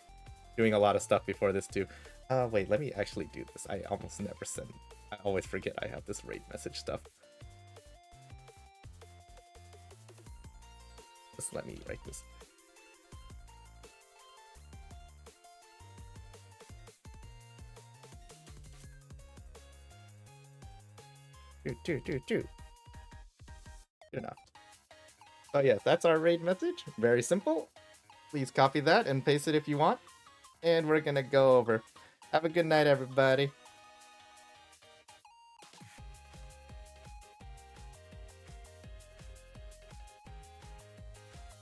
doing a lot of stuff before this too. Wait, let me actually do this. I almost never send. I always forget I have this raid message stuff. Just let me write this. Good enough. Oh yes, that's our raid message. Very simple. Please copy that and paste it if you want. And we're gonna go over. Have a good night, everybody.